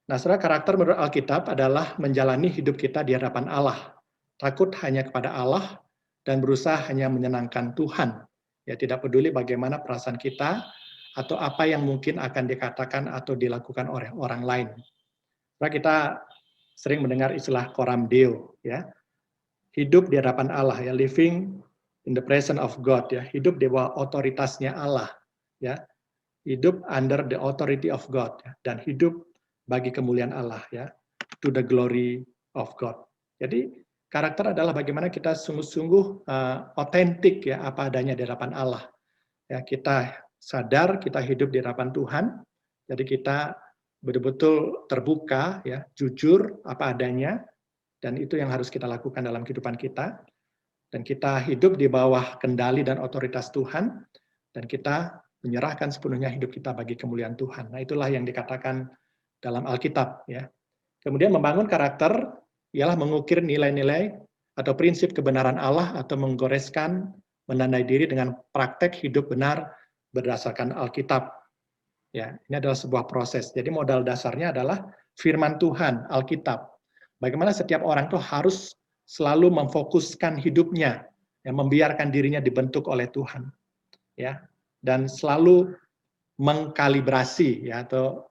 Nah, saudara, karakter menurut Alkitab adalah menjalani hidup kita di hadapan Allah, takut hanya kepada Allah dan berusaha hanya menyenangkan Tuhan. Ya, tidak peduli bagaimana perasaan kita atau apa yang mungkin akan dikatakan atau dilakukan oleh orang lain. Nah, kita sering mendengar istilah coram deo, ya. Hidup di hadapan Allah, ya, living in the presence of God, ya, hidup di bawah otoritasnya Allah, ya. Hidup under the authority of God, ya, dan hidup bagi kemuliaan Allah, ya, to the glory of God. Jadi karakter adalah bagaimana kita sungguh-sungguh otentik ya apa adanya di hadapan Allah. Ya, kita sadar kita hidup di hadapan Tuhan, jadi kita betul-betul terbuka, ya, jujur apa adanya, dan itu yang harus kita lakukan dalam kehidupan kita. Dan kita hidup di bawah kendali dan otoritas Tuhan, dan kita menyerahkan sepenuhnya hidup kita bagi kemuliaan Tuhan. Nah, itulah yang dikatakan dalam Alkitab, ya. Kemudian membangun karakter ialah mengukir nilai-nilai atau prinsip kebenaran Allah atau menggoreskan, menandai diri dengan praktek hidup benar berdasarkan Alkitab. Ya, ini adalah sebuah proses. Jadi modal dasarnya adalah firman Tuhan, Alkitab. Bagaimana setiap orang itu harus selalu memfokuskan hidupnya, ya, membiarkan dirinya dibentuk oleh Tuhan, ya, dan selalu mengkalibrasi, ya, atau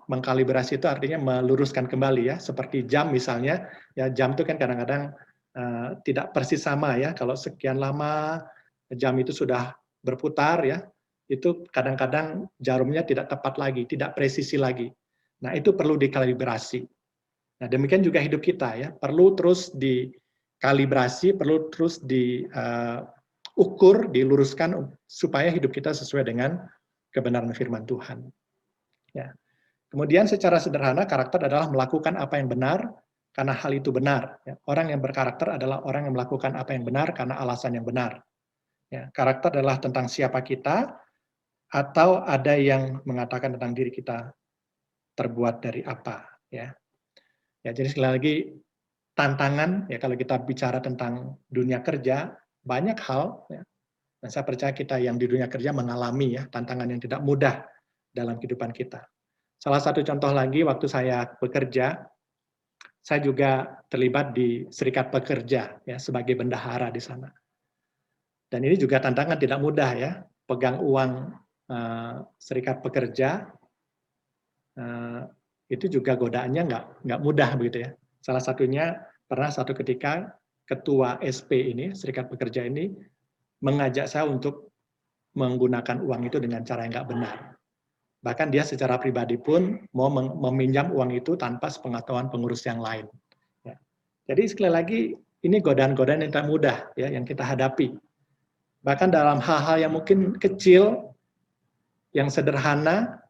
mengkalibrasi itu artinya meluruskan kembali, ya, seperti jam misalnya, ya, jam itu kan kadang-kadang tidak persis sama, ya, kalau sekian lama jam itu sudah berputar, ya, itu kadang-kadang jarumnya tidak tepat lagi, tidak presisi lagi. Nah, itu perlu dikalibrasi. Nah, demikian juga hidup kita, ya, perlu terus dikalibrasi, perlu terus diukur, diluruskan supaya hidup kita sesuai dengan kebenaran firman Tuhan. Ya. Kemudian secara sederhana karakter adalah melakukan apa yang benar karena hal itu benar. Ya. Orang yang berkarakter adalah orang yang melakukan apa yang benar karena alasan yang benar. Ya. Karakter adalah tentang siapa kita atau ada yang mengatakan tentang diri kita terbuat dari apa. Ya. Ya, jadi sekali lagi tantangan, ya, kalau kita bicara tentang dunia kerja banyak hal. Ya. Dan saya percaya kita yang di dunia kerja mengalami, ya, tantangan yang tidak mudah dalam kehidupan kita. Salah satu contoh lagi, waktu saya bekerja, saya juga terlibat di Serikat Pekerja, ya, sebagai bendahara di sana. Dan ini juga tantangan tidak mudah, ya, pegang uang Serikat Pekerja, itu juga godaannya nggak mudah begitu, ya. Salah satunya pernah satu ketika ketua SP ini, Serikat Pekerja ini, mengajak saya untuk menggunakan uang itu dengan cara yang nggak benar. Bahkan dia secara pribadi pun mau meminjam uang itu tanpa sepengetahuan pengurus yang lain. Ya. Jadi sekali lagi ini godaan-godaan yang tak mudah ya yang kita hadapi. Bahkan dalam hal-hal yang mungkin kecil, yang sederhana,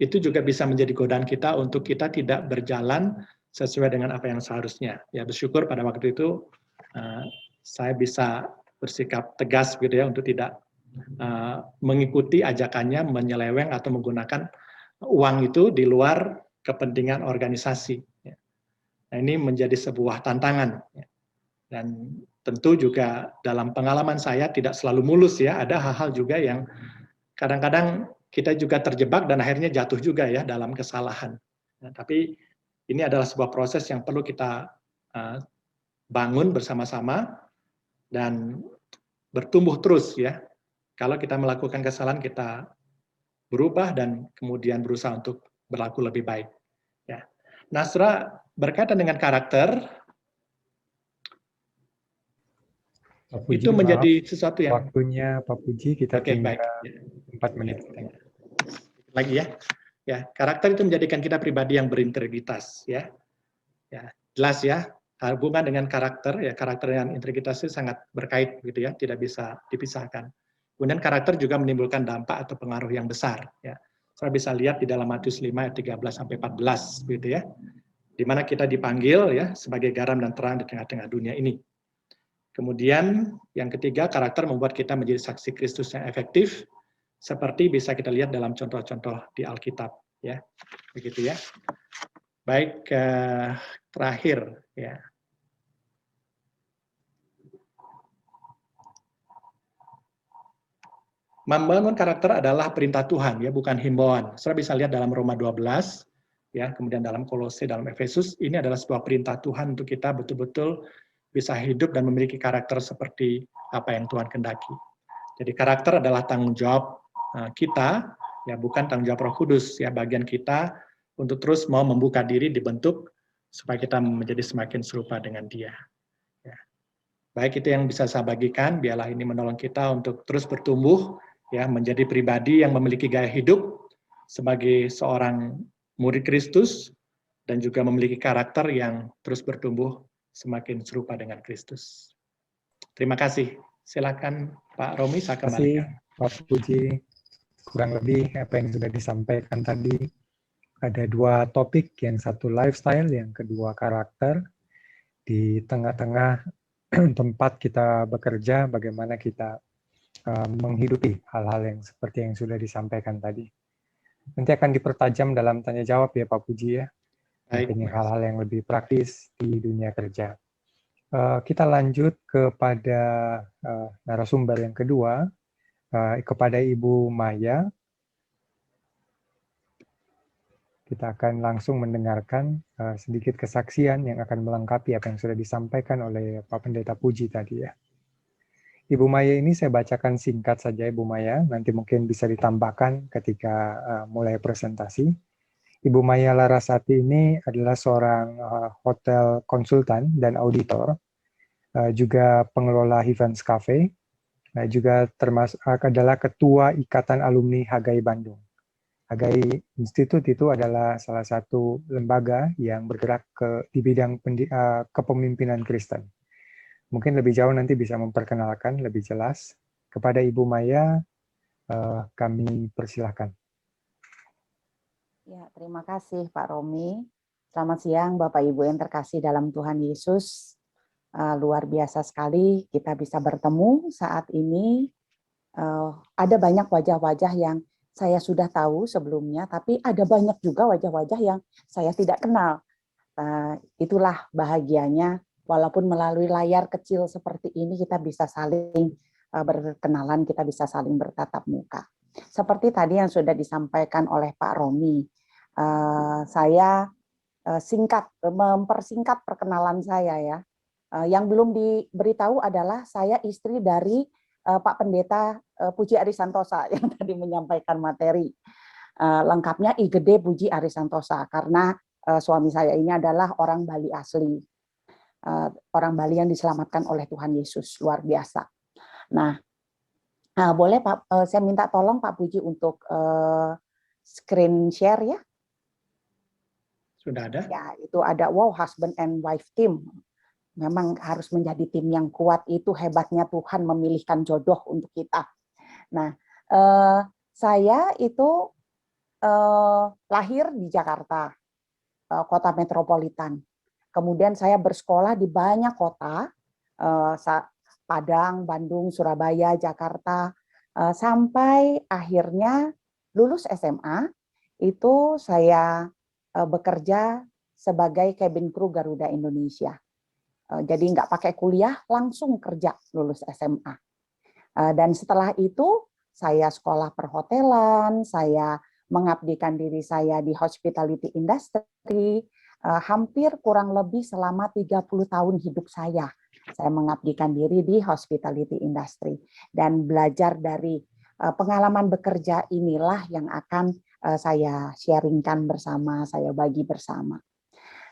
itu juga bisa menjadi godaan kita untuk kita tidak berjalan sesuai dengan apa yang seharusnya. Ya, bersyukur pada waktu itu saya bisa bersikap tegas gitu ya untuk tidak mengikuti ajakannya menyeleweng atau menggunakan uang itu di luar kepentingan organisasi. Nah, ini menjadi sebuah tantangan. Dan tentu juga dalam pengalaman saya tidak selalu mulus ya, ada hal-hal juga yang kadang-kadang kita juga terjebak dan akhirnya jatuh juga ya dalam kesalahan. Nah, tapi ini adalah sebuah proses yang perlu kita bangun bersama-sama dan bertumbuh terus ya. Kalau kita melakukan kesalahan, kita berubah dan kemudian berusaha untuk berlaku lebih baik. Ya. Nah, setelah berkaitan dengan karakter, Pak Puji, itu menjadi maaf, sesuatu yang waktunya Pak Puji kita tinggal baik. 4 menit. Lagi ya. Ya, karakter itu menjadikan kita pribadi yang berintegritas ya. Ya, jelas ya. Hubungan dengan karakter ya, karakter dan integritas itu sangat berkait gitu ya, tidak bisa dipisahkan. Kemudian karakter juga menimbulkan dampak atau pengaruh yang besar ya. Saya bisa lihat di dalam Matius 5 ayat 13 sampai 14 gitu ya. Di mana kita dipanggil ya sebagai garam dan terang di tengah-tengah dunia ini. Kemudian yang ketiga, karakter membuat kita menjadi saksi Kristus yang efektif, seperti bisa kita lihat dalam contoh-contoh di Alkitab, ya, begitu ya. Baik, terakhir, ya. Membangun karakter adalah perintah Tuhan, ya, bukan himbauan. Saudara bisa lihat dalam Roma 12, ya, kemudian dalam Kolose, dalam Efesus, ini adalah sebuah perintah Tuhan untuk kita betul-betul bisa hidup dan memiliki karakter seperti apa yang Tuhan kehendaki. Jadi karakter adalah tanggung jawab kita, ya bukan tanggung jawab Roh Kudus, ya bagian kita untuk terus mau membuka diri dibentuk supaya kita menjadi semakin serupa dengan Dia. Ya. Baik, itu yang bisa saya bagikan. Biarlah ini menolong kita untuk terus bertumbuh, ya menjadi pribadi yang memiliki gaya hidup sebagai seorang murid Kristus dan juga memiliki karakter yang terus bertumbuh semakin serupa dengan Kristus. Terima kasih. Silakan Pak Romi, saya kembalikan. Terima kasih Pak Puji. Kurang lebih apa yang sudah disampaikan tadi, ada 2 topik, yang satu lifestyle, yang kedua karakter. Di tengah-tengah tempat kita bekerja, bagaimana kita menghidupi hal-hal yang seperti yang sudah disampaikan tadi. Nanti akan dipertajam dalam tanya jawab ya Pak Puji ya. Mungkin hal-hal yang lebih praktis di dunia kerja. Kita lanjut kepada narasumber yang kedua, kepada Ibu Maya. Kita akan langsung mendengarkan sedikit kesaksian yang akan melengkapi apa yang sudah disampaikan oleh Pak Pendeta Puji tadi ya. Ibu Maya ini saya bacakan singkat saja Ibu Maya, nanti mungkin bisa ditambahkan ketika mulai presentasi. Ibu Maya Larasati ini adalah seorang hotel konsultan dan auditor, juga pengelola Events Cafe, juga termasuk adalah ketua Ikatan Alumni Hagai Bandung. Hagai Institute itu adalah salah satu lembaga yang bergerak di bidang kepemimpinan Kristen. Mungkin lebih jauh nanti bisa memperkenalkan lebih jelas. Kepada Ibu Maya, kami persilahkan. Ya, terima kasih Pak Romi. Selamat siang Bapak Ibu yang terkasih dalam Tuhan Yesus. Luar biasa sekali kita bisa bertemu saat ini. Ada banyak wajah-wajah yang saya sudah tahu sebelumnya, tapi ada banyak juga wajah-wajah yang saya tidak kenal. Itulah bahagianya, walaupun melalui layar kecil seperti ini kita bisa saling berkenalan, kita bisa saling bertatap muka. Seperti tadi yang sudah disampaikan oleh Pak Romi, saya mempersingkat perkenalan saya ya. Yang belum diberitahu adalah saya istri dari Pak Pendeta Puji Arisantosa yang tadi menyampaikan materi. Lengkapnya I Gede Puji Arisantosa, karena suami saya ini adalah orang Bali asli. Orang Bali yang diselamatkan oleh Tuhan Yesus, luar biasa. Nah, boleh Pak, saya minta tolong Pak Puji untuk screen share ya. Sudah ada? Ya, itu ada wow husband and wife team. memang harus menjadi tim yang kuat. Itu hebatnya Tuhan memilihkan jodoh untuk kita. Nah, saya itu lahir di Jakarta, kota metropolitan. Kemudian saya bersekolah di banyak kota, Padang, Bandung, Surabaya, Jakarta, sampai akhirnya lulus SMA, itu saya bekerja sebagai cabin crew Garuda Indonesia. Jadi nggak pakai kuliah, langsung kerja lulus SMA. Dan setelah itu saya sekolah perhotelan, saya mengabdikan diri saya di hospitality industry, hampir kurang lebih selama 30 tahun hidup saya. Saya mengabdikan diri di hospitality industry. Dan belajar dari pengalaman bekerja inilah yang akan saya sharingkan bersama, saya bagi bersama.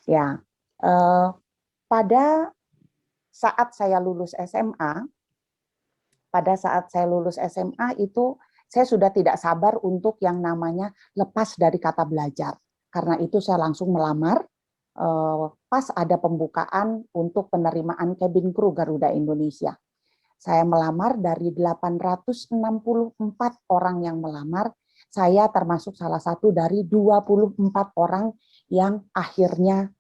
Ya, pada saat saya lulus SMA, itu saya sudah tidak sabar untuk yang namanya lepas dari kata belajar. Karena itu saya langsung melamar pas ada pembukaan untuk penerimaan cabin crew Garuda Indonesia. Saya melamar dari 864 orang yang melamar, saya termasuk salah satu dari 24 orang yang akhirnya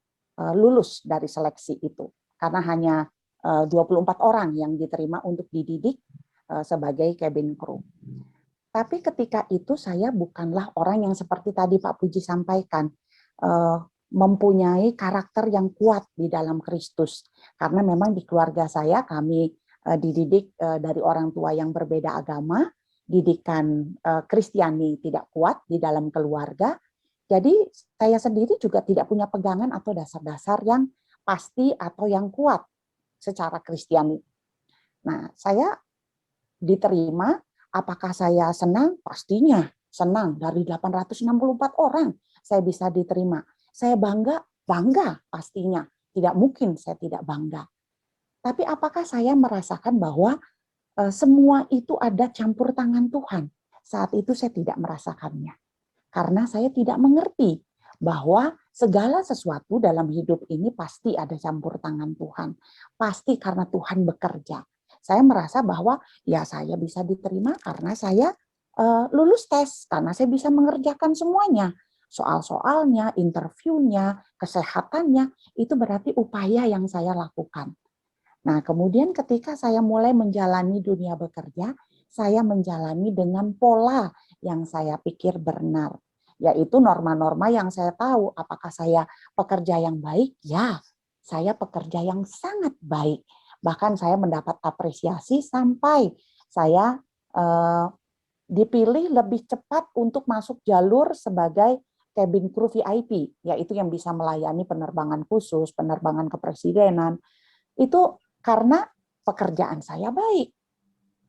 lulus dari seleksi itu. Karena hanya 24 orang yang diterima untuk dididik sebagai cabin crew. Tapi ketika itu saya bukanlah orang yang seperti tadi Pak Puji sampaikan, mempunyai karakter yang kuat di dalam Kristus. Karena memang di keluarga saya kami dididik dari orang tua yang berbeda agama, didikan Kristiani tidak kuat di dalam keluarga. Jadi saya sendiri juga tidak punya pegangan atau dasar-dasar yang pasti atau yang kuat secara Kristiani. Nah, saya diterima, apakah saya senang? Pastinya senang. Dari 864 orang saya bisa diterima. Saya bangga? Bangga pastinya. Tidak mungkin saya tidak bangga. Tapi apakah saya merasakan bahwa semua itu ada campur tangan Tuhan? Saat itu saya tidak merasakannya. Karena saya tidak mengerti bahwa segala sesuatu dalam hidup ini pasti ada campur tangan Tuhan. Pasti karena Tuhan bekerja. Saya merasa bahwa ya saya bisa diterima karena saya lulus tes, karena saya bisa mengerjakan semuanya. Soal-soalnya, interviewnya, kesehatannya, itu berarti upaya yang saya lakukan. Nah, kemudian ketika saya mulai menjalani dunia bekerja, saya menjalani dengan pola yang saya pikir benar. Yaitu norma-norma yang saya tahu, apakah saya pekerja yang baik? Ya, saya pekerja yang sangat baik. Bahkan saya mendapat apresiasi sampai saya dipilih lebih cepat untuk masuk jalur sebagai cabin crew VIP, yaitu yang bisa melayani penerbangan khusus, penerbangan kepresidenan. Itu karena pekerjaan saya baik.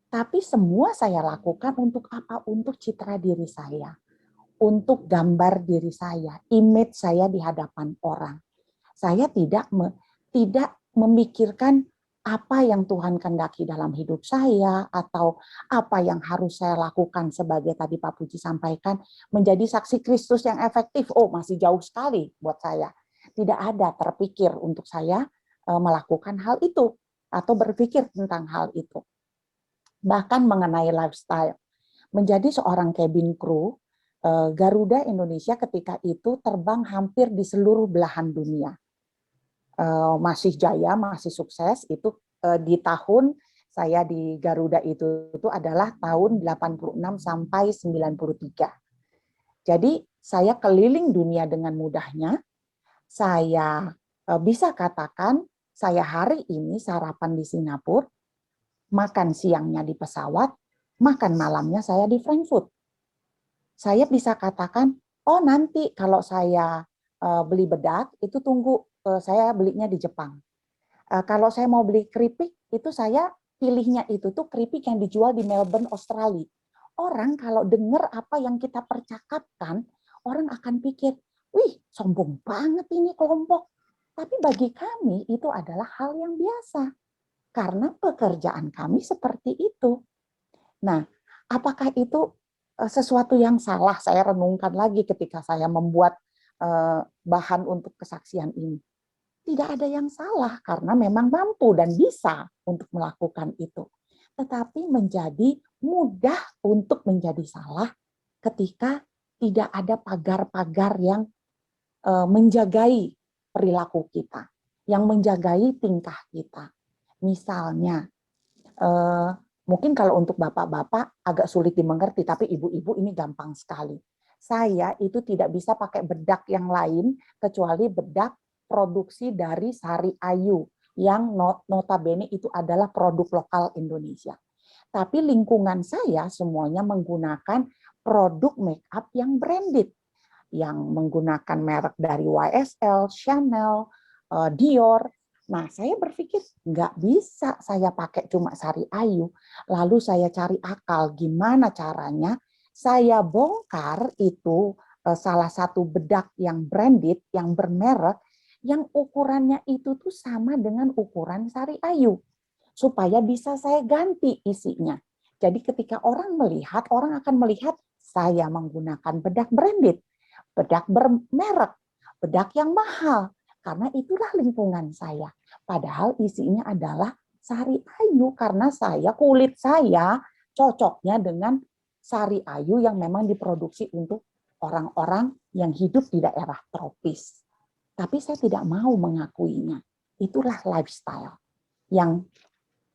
Tapi semua saya lakukan untuk apa? Untuk citra diri saya. Untuk gambar diri saya, image saya di hadapan orang. Saya tidak memikirkan apa yang Tuhan kehendaki dalam hidup saya, atau apa yang harus saya lakukan sebagai tadi Pak Puji sampaikan, menjadi saksi Kristus yang efektif. Oh, masih jauh sekali buat saya. Tidak ada terpikir untuk saya melakukan hal itu, atau berpikir tentang hal itu. Bahkan mengenai lifestyle. Menjadi seorang cabin crew, Garuda Indonesia ketika itu terbang hampir di seluruh belahan dunia. Masih jaya, masih sukses. Itu di tahun saya di Garuda itu adalah tahun 86 sampai 93. Jadi saya keliling dunia dengan mudahnya. Saya bisa katakan saya hari ini sarapan di Singapura, makan siangnya di pesawat, makan malamnya saya di Frankfurt. Saya bisa katakan, oh nanti kalau saya beli bedak, itu tunggu saya belinya di Jepang. Kalau saya mau beli keripik, itu saya pilihnya itu tuh keripik yang dijual di Melbourne, Australia. Orang kalau dengar apa yang kita percakapkan, orang akan pikir, wih sombong banget ini kelompok. Tapi bagi kami itu adalah hal yang biasa. Karena pekerjaan kami seperti itu. Nah, apakah itu sesuatu yang salah? Saya renungkan lagi ketika saya membuat bahan untuk kesaksian ini. tidak ada yang salah karena memang mampu dan bisa untuk melakukan itu. Tetapi menjadi mudah untuk menjadi salah ketika tidak ada pagar-pagar yang menjagai perilaku kita, yang menjagai tingkah kita. Misalnya, mungkin kalau untuk bapak-bapak agak sulit dimengerti, tapi ibu-ibu ini gampang sekali. Saya itu tidak bisa pakai bedak yang lain kecuali bedak produksi dari Sari Ayu yang notabene itu adalah produk lokal Indonesia. Tapi lingkungan saya semuanya menggunakan produk make up yang branded, yang menggunakan merek dari YSL, Chanel, Dior. Nah, saya berpikir nggak bisa saya pakai cuma Sari Ayu. Lalu saya cari akal gimana caranya saya bongkar itu salah satu bedak yang branded, yang bermerek, yang ukurannya itu tuh sama dengan ukuran Sari Ayu. Supaya bisa saya ganti isinya. Jadi ketika orang melihat, orang akan melihat saya menggunakan bedak branded, bedak bermerek, bedak yang mahal. Karena itulah lingkungan saya. Padahal isinya adalah Sari Ayu karena kulit saya cocoknya dengan Sari Ayu yang memang diproduksi untuk orang-orang yang hidup di daerah tropis. Tapi saya tidak mau mengakuinya. Itulah lifestyle yang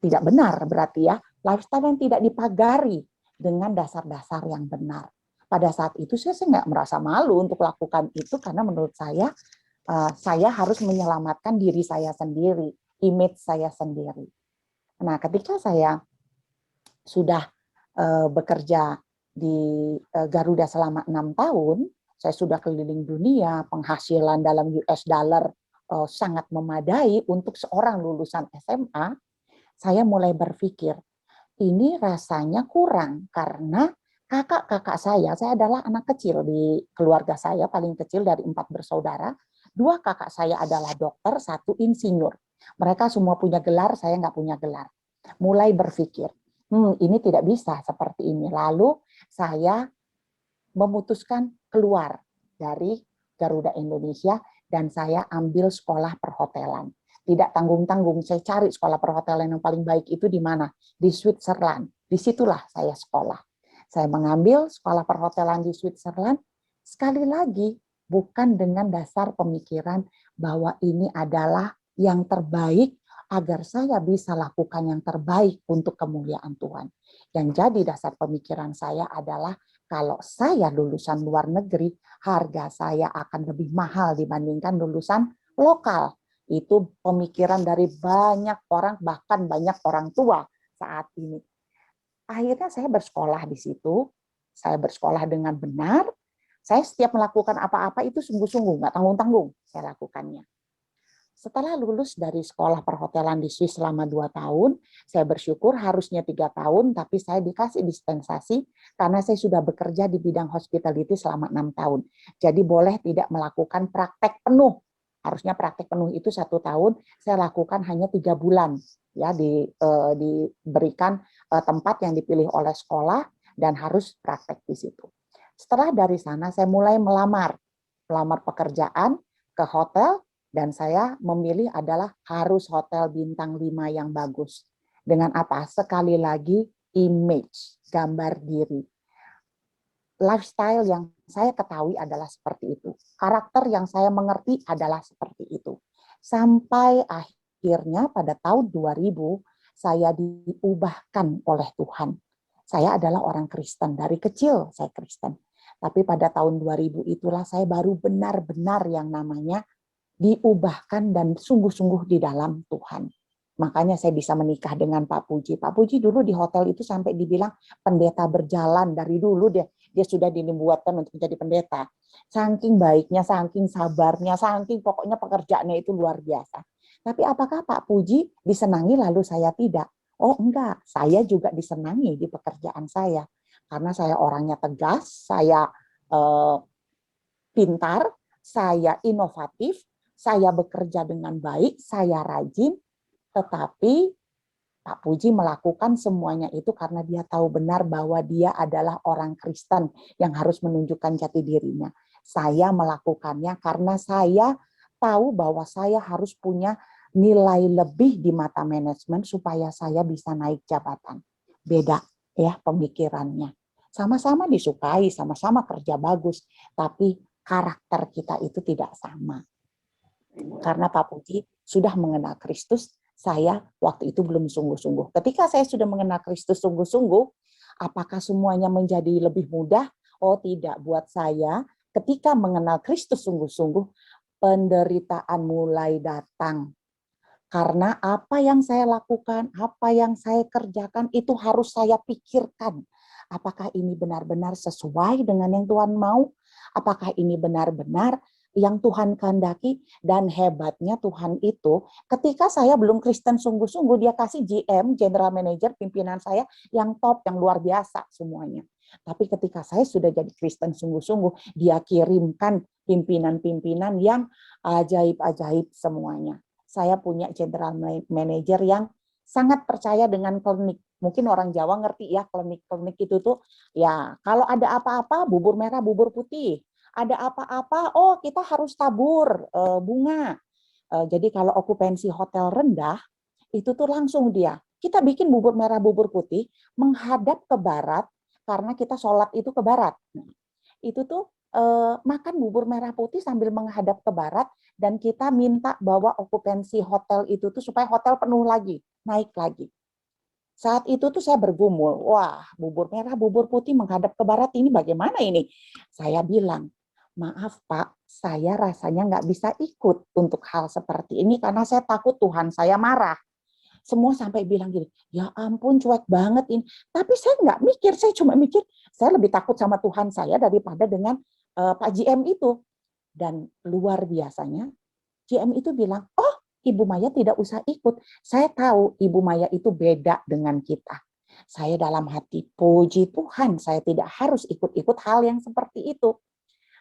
tidak benar berarti ya. Lifestyle yang tidak dipagari dengan dasar-dasar yang benar. Pada saat itu saya nggak merasa malu untuk lakukan itu karena menurut saya harus menyelamatkan diri saya sendiri, image saya sendiri. Nah, ketika saya sudah bekerja di Garuda selama 6 tahun, saya sudah keliling dunia, penghasilan dalam US dollar sangat memadai untuk seorang lulusan SMA, saya mulai berpikir, ini rasanya kurang karena kakak-kakak saya adalah anak kecil di keluarga saya, paling kecil dari 4 bersaudara, 2 kakak saya adalah dokter, 1 insinyur. Mereka semua punya gelar, saya nggak punya gelar. Mulai berpikir, ini tidak bisa seperti ini. Lalu saya memutuskan keluar dari Garuda Indonesia dan saya ambil sekolah perhotelan. Tidak tanggung-tanggung, saya cari sekolah perhotelan yang paling baik itu di mana? Di Switzerland. Disitulah saya sekolah. Saya mengambil sekolah perhotelan di Switzerland, sekali lagi bukan dengan dasar pemikiran bahwa ini adalah yang terbaik agar saya bisa lakukan yang terbaik untuk kemuliaan Tuhan. Yang jadi dasar pemikiran saya adalah kalau saya lulusan luar negeri, harga saya akan lebih mahal dibandingkan lulusan lokal. Itu pemikiran dari banyak orang, bahkan banyak orang tua saat ini. Akhirnya saya bersekolah di situ, saya bersekolah dengan benar, saya setiap melakukan apa-apa itu sungguh-sungguh, nggak tanggung-tanggung saya lakukannya. Setelah lulus dari sekolah perhotelan di Swiss selama 2 tahun, saya bersyukur harusnya 3 tahun, tapi saya dikasih dispensasi karena saya sudah bekerja di bidang hospitality selama 6 tahun. Jadi boleh tidak melakukan praktek penuh. Harusnya praktek penuh itu 1 tahun, saya lakukan hanya 3 bulan. Ya, diberikan tempat yang dipilih oleh sekolah dan harus praktek di situ. Setelah dari sana saya mulai melamar pekerjaan ke hotel. Dan saya memilih adalah harus hotel bintang 5 yang bagus. Dengan apa? Sekali lagi, image, gambar diri. Lifestyle yang saya ketahui adalah seperti itu. Karakter yang saya mengerti adalah seperti itu. Sampai akhirnya pada tahun 2000, saya diubahkan oleh Tuhan. Saya adalah orang Kristen. Dari kecil saya Kristen. Tapi pada tahun 2000 itulah saya baru benar-benar yang namanya diubahkan dan sungguh-sungguh di dalam Tuhan. Makanya saya bisa menikah dengan Pak Puji. Pak Puji dulu di hotel itu sampai dibilang pendeta berjalan. Dari dulu dia sudah dibuatkan untuk menjadi pendeta. Saking baiknya, saking sabarnya, saking pokoknya pekerjaannya itu luar biasa. Tapi apakah Pak Puji disenangi lalu saya tidak? Oh enggak, saya juga disenangi di pekerjaan saya. Karena saya orangnya tegas, saya pintar, saya inovatif, saya bekerja dengan baik, saya rajin, tetapi Pak Puji melakukan semuanya itu karena dia tahu benar bahwa dia adalah orang Kristen yang harus menunjukkan jati dirinya. Saya melakukannya karena saya tahu bahwa saya harus punya nilai lebih di mata manajemen supaya saya bisa naik jabatan. Beda ya pemikirannya. Sama-sama disukai, sama-sama kerja bagus, tapi karakter kita itu tidak sama. Karena Pak Puji sudah mengenal Kristus, saya waktu itu belum sungguh-sungguh. Ketika saya sudah mengenal Kristus sungguh-sungguh, apakah semuanya menjadi lebih mudah? Oh tidak, buat saya ketika mengenal Kristus sungguh-sungguh, penderitaan mulai datang. Karena apa yang saya lakukan, apa yang saya kerjakan itu harus saya pikirkan. Apakah ini benar-benar sesuai dengan yang Tuhan mau? Apakah ini benar-benar yang Tuhan kehendaki? Dan hebatnya Tuhan itu, ketika saya belum Kristen sungguh-sungguh, dia kasih GM, General Manager, pimpinan saya yang top, yang luar biasa semuanya. Tapi ketika saya sudah jadi Kristen sungguh-sungguh, dia kirimkan pimpinan-pimpinan yang ajaib-ajaib semuanya. Saya punya general manager yang sangat percaya dengan klinik. Mungkin orang Jawa ngerti ya, klinik-klinik itu tuh, ya kalau ada apa-apa, bubur merah, bubur putih. Ada apa-apa, oh kita harus tabur bunga. Jadi kalau okupansi hotel rendah, itu tuh langsung dia. Kita bikin bubur merah, bubur putih, menghadap ke barat, karena kita sholat itu ke barat. Itu tuh makan bubur merah putih sambil menghadap ke barat, dan kita minta bahwa okupansi hotel itu tuh supaya hotel penuh lagi, naik lagi. Saat itu tuh saya bergumul, wah bubur merah, bubur putih menghadap ke barat ini bagaimana ini? Saya bilang, maaf Pak, saya rasanya nggak bisa ikut untuk hal seperti ini karena saya takut Tuhan saya marah. Semua sampai bilang gini, ya ampun cuek banget ini. Tapi saya nggak mikir, saya cuma mikir, saya lebih takut sama Tuhan saya daripada dengan Pak GM itu. Dan luar biasanya, GM itu bilang, oh Ibu Maya tidak usah ikut. Saya tahu Ibu Maya itu beda dengan kita. Saya dalam hati, puji Tuhan, saya tidak harus ikut-ikut hal yang seperti itu.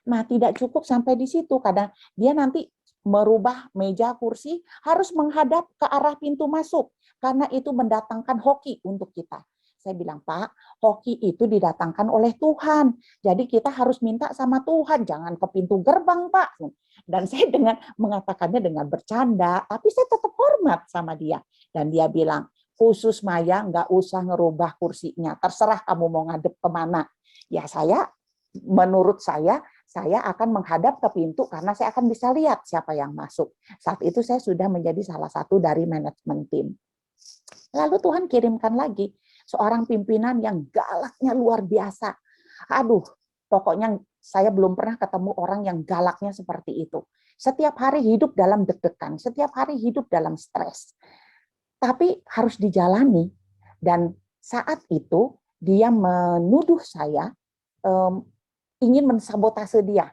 Nah, tidak cukup sampai di situ. Kadang dia nanti merubah meja kursi harus menghadap ke arah pintu masuk. Karena itu mendatangkan hoki untuk kita. Saya bilang, Pak, hoki itu didatangkan oleh Tuhan. Jadi kita harus minta sama Tuhan, jangan ke pintu gerbang, Pak. Dan saya dengan mengatakannya dengan bercanda, tapi saya tetap hormat sama dia. Dan dia bilang, khusus Maya nggak usah ngerubah kursinya, terserah kamu mau ngadep kemana. Ya menurut saya akan menghadap ke pintu karena saya akan bisa lihat siapa yang masuk. Saat itu saya sudah menjadi salah satu dari manajemen tim. Lalu Tuhan kirimkan lagi seorang pimpinan yang galaknya luar biasa. Aduh, pokoknya saya belum pernah ketemu orang yang galaknya seperti itu. Setiap hari hidup dalam deg-degan, setiap hari hidup dalam stres. Tapi harus dijalani. Dan saat itu dia menuduh saya ingin mensabotase dia.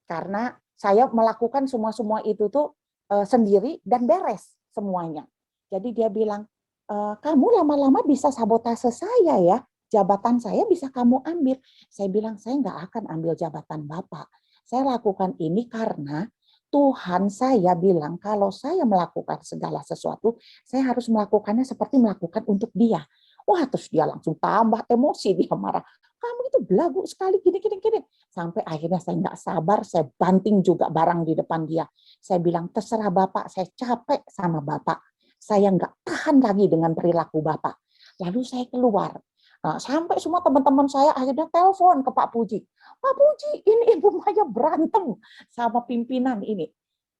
Karena saya melakukan semua itu tuh sendiri dan beres semuanya. Jadi dia bilang, kamu lama-lama bisa sabotase saya ya, jabatan saya bisa kamu ambil. Saya bilang, saya nggak akan ambil jabatan Bapak. Saya lakukan ini karena Tuhan saya bilang kalau saya melakukan segala sesuatu, saya harus melakukannya seperti melakukan untuk dia. Wah, terus dia langsung tambah emosi, dia marah. Kamu itu belagu sekali, gini. Sampai akhirnya saya nggak sabar, saya banting juga barang di depan dia. Saya bilang, terserah Bapak, saya capek sama Bapak. Saya nggak tahan lagi dengan perilaku Bapak. Lalu saya keluar. Nah, sampai semua teman-teman saya akhirnya telepon ke Pak Puji. Pak Puji, ini Ibu Maya berantem sama pimpinan ini.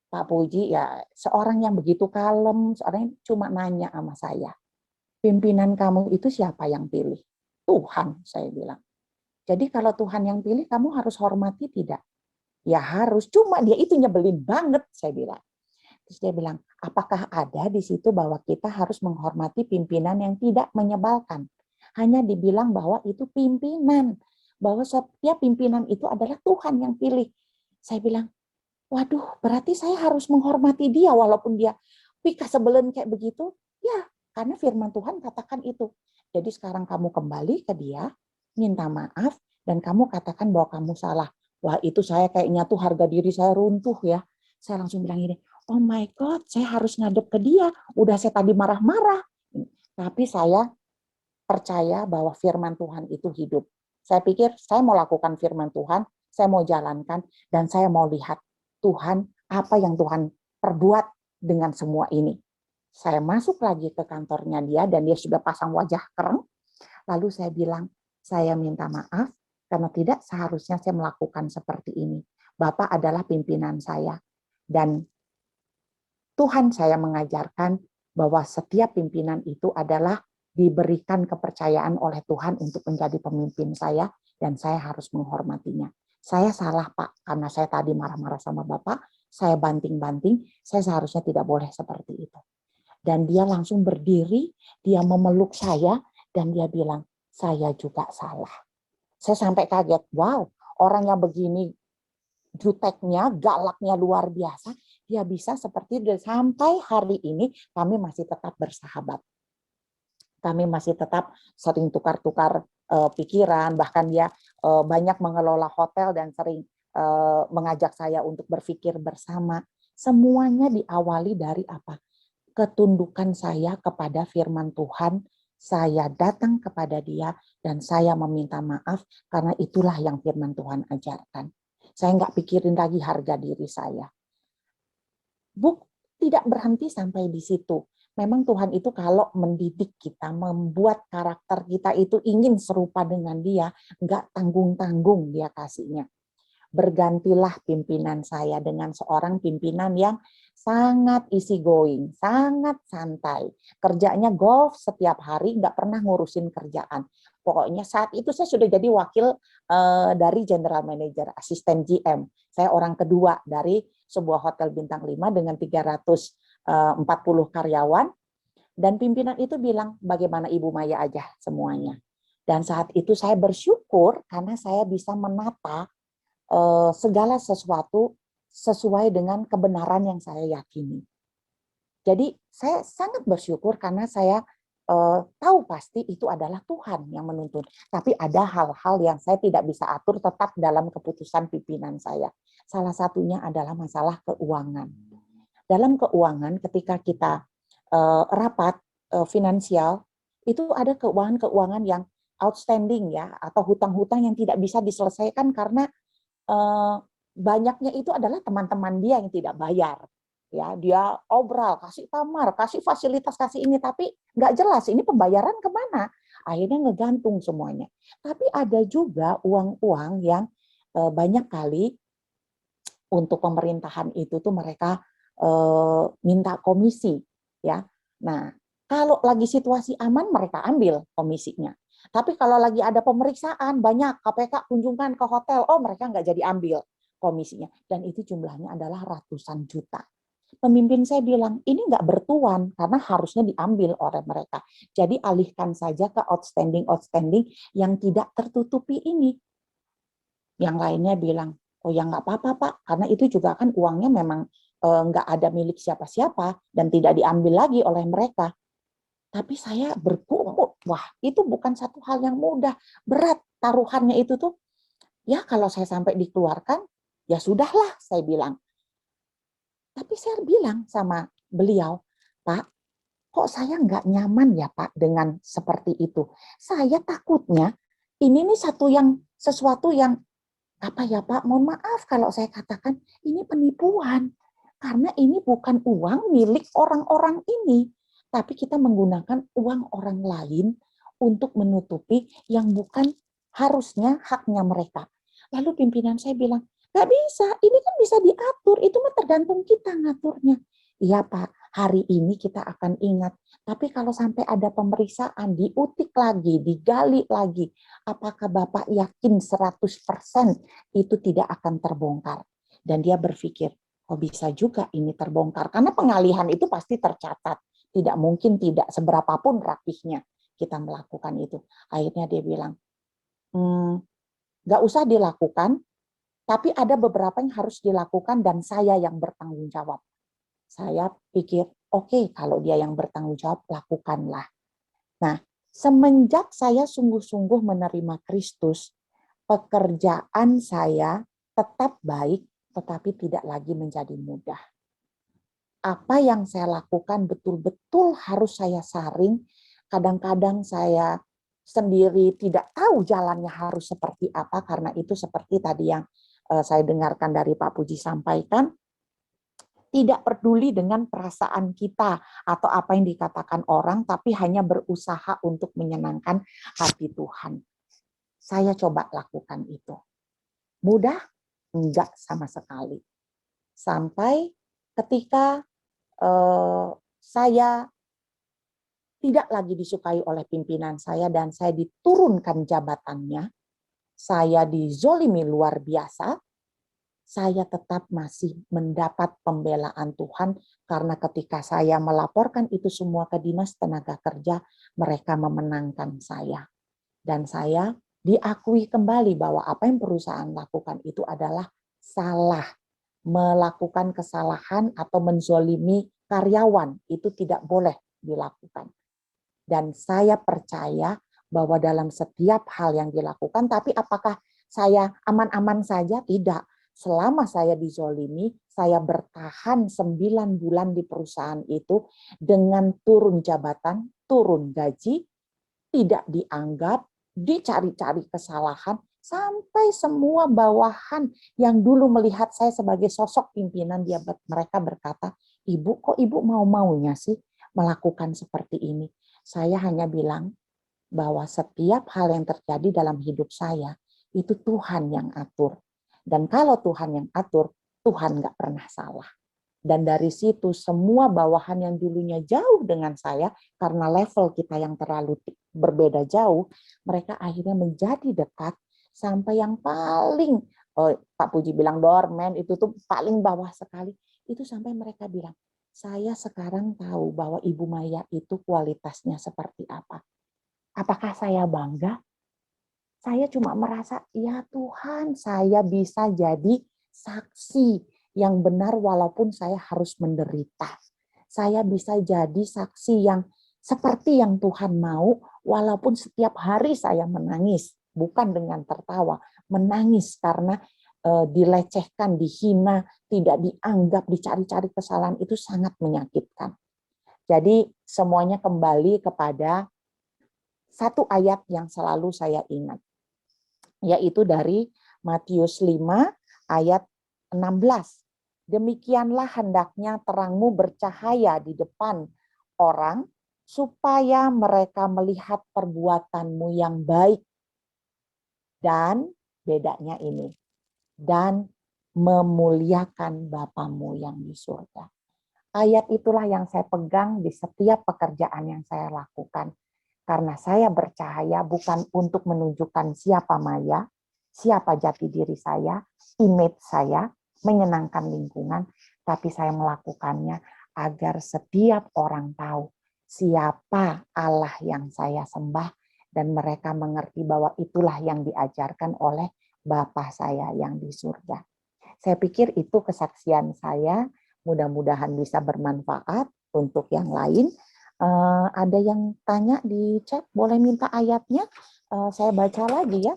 Pak Puji ya seorang yang begitu kalem, seorang yang cuma nanya sama saya. Pimpinan kamu itu siapa yang pilih? Tuhan, saya bilang. Jadi kalau Tuhan yang pilih, kamu harus hormati tidak? Ya harus, cuma dia itu nyebelin banget, saya bilang. Terus dia bilang, apakah ada di situ bahwa kita harus menghormati pimpinan yang tidak menyebalkan? Hanya dibilang bahwa itu pimpinan, bahwa setiap pimpinan itu adalah Tuhan yang pilih. Saya bilang, waduh, berarti saya harus menghormati dia walaupun dia pika sebelen kayak begitu. Ya, karena firman Tuhan katakan itu. Jadi sekarang kamu kembali ke dia, minta maaf, dan kamu katakan bahwa kamu salah. Wah, itu saya kayaknya tuh harga diri saya runtuh ya. Saya langsung bilang ini, oh my God, saya harus ngadep ke dia. Udah saya tadi marah-marah. Tapi saya percaya bahwa firman Tuhan itu hidup. Saya pikir saya mau lakukan firman Tuhan, saya mau jalankan, dan saya mau lihat Tuhan apa yang Tuhan perbuat dengan semua ini. Saya masuk lagi ke kantornya dia dan dia sudah pasang wajah kereng. Lalu saya bilang, saya minta maaf karena tidak seharusnya saya melakukan seperti ini. Bapak adalah pimpinan saya. Dan Tuhan saya mengajarkan bahwa setiap pimpinan itu adalah diberikan kepercayaan oleh Tuhan untuk menjadi pemimpin saya dan saya harus menghormatinya. Saya salah Pak, karena saya tadi marah-marah sama Bapak, saya banting-banting, saya seharusnya tidak boleh seperti itu. Dan dia langsung berdiri, dia memeluk saya, dan dia bilang, saya juga salah. Saya sampai kaget, wow, orang yang begini juteknya, galaknya luar biasa, dia bisa seperti itu. Sampai hari ini kami masih tetap bersahabat. Kami masih tetap sering tukar-tukar pikiran, bahkan dia banyak mengelola hotel dan sering mengajak saya untuk berpikir bersama. Semuanya diawali dari apa? Ketundukan saya kepada firman Tuhan, saya datang kepada dia dan saya meminta maaf karena itulah yang firman Tuhan ajarkan. Saya nggak pikirin lagi harga diri saya. Tidak berhenti sampai di situ. Memang Tuhan itu kalau mendidik kita, membuat karakter kita itu ingin serupa dengan dia, nggak tanggung-tanggung dia kasihnya. Bergantilah pimpinan saya dengan seorang pimpinan yang sangat easy going, sangat santai. Kerjanya golf setiap hari, nggak pernah ngurusin kerjaan. Pokoknya saat itu saya sudah jadi wakil dari general manager, asisten GM. Saya orang kedua dari sebuah hotel bintang 5 dengan 340 karyawan. Dan pimpinan itu bilang, bagaimana Ibu Maya aja semuanya. Dan saat itu saya bersyukur karena saya bisa menata segala sesuatu sesuai dengan kebenaran yang saya yakini. Jadi saya sangat bersyukur karena saya tahu pasti itu adalah Tuhan yang menuntun. Tapi ada hal-hal yang saya tidak bisa atur tetap dalam keputusan pimpinan saya. Salah satunya adalah masalah keuangan. Dalam keuangan ketika kita rapat finansial, itu ada keuangan-keuangan yang outstanding ya, atau hutang-hutang yang tidak bisa diselesaikan karena banyaknya itu adalah teman-teman dia yang tidak bayar. Ya, dia obral, kasih kamar, kasih fasilitas, kasih ini, tapi nggak jelas ini pembayaran kemana. Akhirnya ngegantung semuanya. Tapi ada juga uang-uang yang banyak kali untuk pemerintahan itu tuh mereka minta komisi. Ya, nah kalau lagi situasi aman mereka ambil komisinya. Tapi kalau lagi ada pemeriksaan, banyak KPK kunjungan ke hotel, oh mereka nggak jadi ambil komisinya. Dan itu jumlahnya adalah ratusan juta. Pemimpin saya bilang, ini nggak bertuan, karena harusnya diambil oleh mereka. Jadi alihkan saja ke outstanding yang tidak tertutupi ini. Yang lainnya bilang, oh ya nggak apa-apa Pak, karena itu juga kan uangnya memang nggak ada milik siapa-siapa, dan tidak diambil lagi oleh mereka. Tapi saya bergumul, wah itu bukan satu hal yang mudah, berat taruhannya itu tuh. Ya kalau saya sampai dikeluarkan, ya sudahlah saya bilang. Tapi saya bilang sama beliau, Pak, kok saya nggak nyaman ya Pak dengan seperti itu. Saya takutnya ini nih sesuatu yang apa ya Pak, mohon maaf kalau saya katakan ini penipuan. Karena ini bukan uang milik orang-orang ini. Tapi kita menggunakan uang orang lain untuk menutupi yang bukan harusnya haknya mereka. Lalu pimpinan saya bilang, nggak bisa, ini kan bisa diatur, itu mah tergantung kita ngaturnya. Iya Pak, hari ini kita akan ingat. Tapi kalau sampai ada pemeriksaan, diutik lagi, digali lagi, apakah Bapak yakin 100% itu tidak akan terbongkar? Dan dia berpikir, oh bisa juga ini terbongkar. Karena pengalihan itu pasti tercatat. Tidak mungkin tidak, seberapapun rapihnya kita melakukan itu. Akhirnya dia bilang, nggak usah dilakukan, tapi ada beberapa yang harus dilakukan dan saya yang bertanggung jawab. Saya pikir, oke, kalau dia yang bertanggung jawab, lakukanlah. Nah, semenjak saya sungguh-sungguh menerima Kristus, pekerjaan saya tetap baik, tetapi tidak lagi menjadi mudah. Apa yang saya lakukan betul-betul harus saya saring. Kadang-kadang saya sendiri tidak tahu jalannya harus seperti apa, karena itu seperti tadi yang saya dengarkan dari Pak Puji sampaikan, Tidak peduli dengan perasaan kita atau apa yang dikatakan orang, tapi hanya berusaha untuk menyenangkan hati Tuhan. Saya coba lakukan itu. Mudah? Enggak sama sekali. Sampai ketika saya tidak lagi disukai oleh pimpinan saya dan saya diturunkan jabatannya, saya dizolimi luar biasa, saya tetap masih mendapat pembelaan Tuhan karena ketika saya melaporkan itu semua ke Dinas Tenaga Kerja, mereka memenangkan saya. Dan saya diakui kembali bahwa apa yang perusahaan lakukan itu adalah salah. Melakukan kesalahan atau menzolimi karyawan itu tidak boleh dilakukan. Dan saya percaya bahwa dalam setiap hal yang dilakukan, tapi apakah saya aman-aman saja? Tidak. Selama saya dizolimi, saya bertahan 9 bulan di perusahaan itu dengan turun jabatan, turun gaji, tidak dianggap, dicari-cari kesalahan, sampai semua bawahan yang dulu melihat saya sebagai sosok pimpinan, mereka berkata, "Ibu, kok ibu mau-maunya sih melakukan seperti ini?" Saya hanya bilang bahwa setiap hal yang terjadi dalam hidup saya, itu Tuhan yang atur. Dan kalau Tuhan yang atur, Tuhan nggak pernah salah. Dan dari situ semua bawahan yang dulunya jauh dengan saya, karena level kita yang terlalu berbeda jauh, mereka akhirnya menjadi dekat sampai yang paling, Pak Puji bilang doorman, itu tuh paling bawah sekali. Itu sampai mereka bilang, saya sekarang tahu bahwa Ibu Maya itu kualitasnya seperti apa. Apakah saya bangga? Saya cuma merasa, ya Tuhan, saya bisa jadi saksi yang benar walaupun saya harus menderita. Saya bisa jadi saksi yang seperti yang Tuhan mau, walaupun setiap hari saya menangis, bukan dengan tertawa, menangis karena dilecehkan, dihina, tidak dianggap, dicari-cari kesalahan, itu sangat menyakitkan. Jadi semuanya kembali kepada satu ayat yang selalu saya ingat, yaitu dari Matius 5 ayat 16. Demikianlah hendaknya terangmu bercahaya di depan orang, supaya mereka melihat perbuatanmu yang baik. Dan bedanya ini, dan memuliakan Bapamu yang di surga. Ayat itulah yang saya pegang di setiap pekerjaan yang saya lakukan. Karena saya bercahaya bukan untuk menunjukkan siapa Maya, siapa jati diri saya, image saya, menyenangkan lingkungan, tapi saya melakukannya agar setiap orang tahu siapa Allah yang saya sembah, dan mereka mengerti bahwa itulah yang diajarkan oleh Bapa saya yang di surga. Saya pikir itu kesaksian saya, mudah-mudahan bisa bermanfaat untuk yang lain. Ada yang tanya di chat, boleh minta ayatnya? Saya baca lagi ya.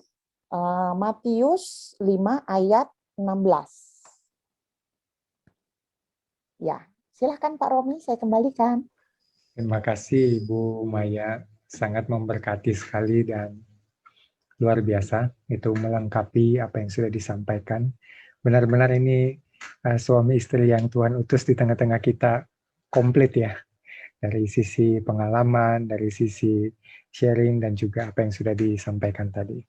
Matius 5 ayat 16. Ya, silahkan Pak Romi, saya kembalikan. Terima kasih Ibu Maya, sangat memberkati sekali dan luar biasa. Itu melengkapi apa yang sudah disampaikan. Benar-benar ini suami istri yang Tuhan utus di tengah-tengah kita komplit ya. Dari sisi pengalaman, dari sisi sharing, dan juga apa yang sudah disampaikan tadi.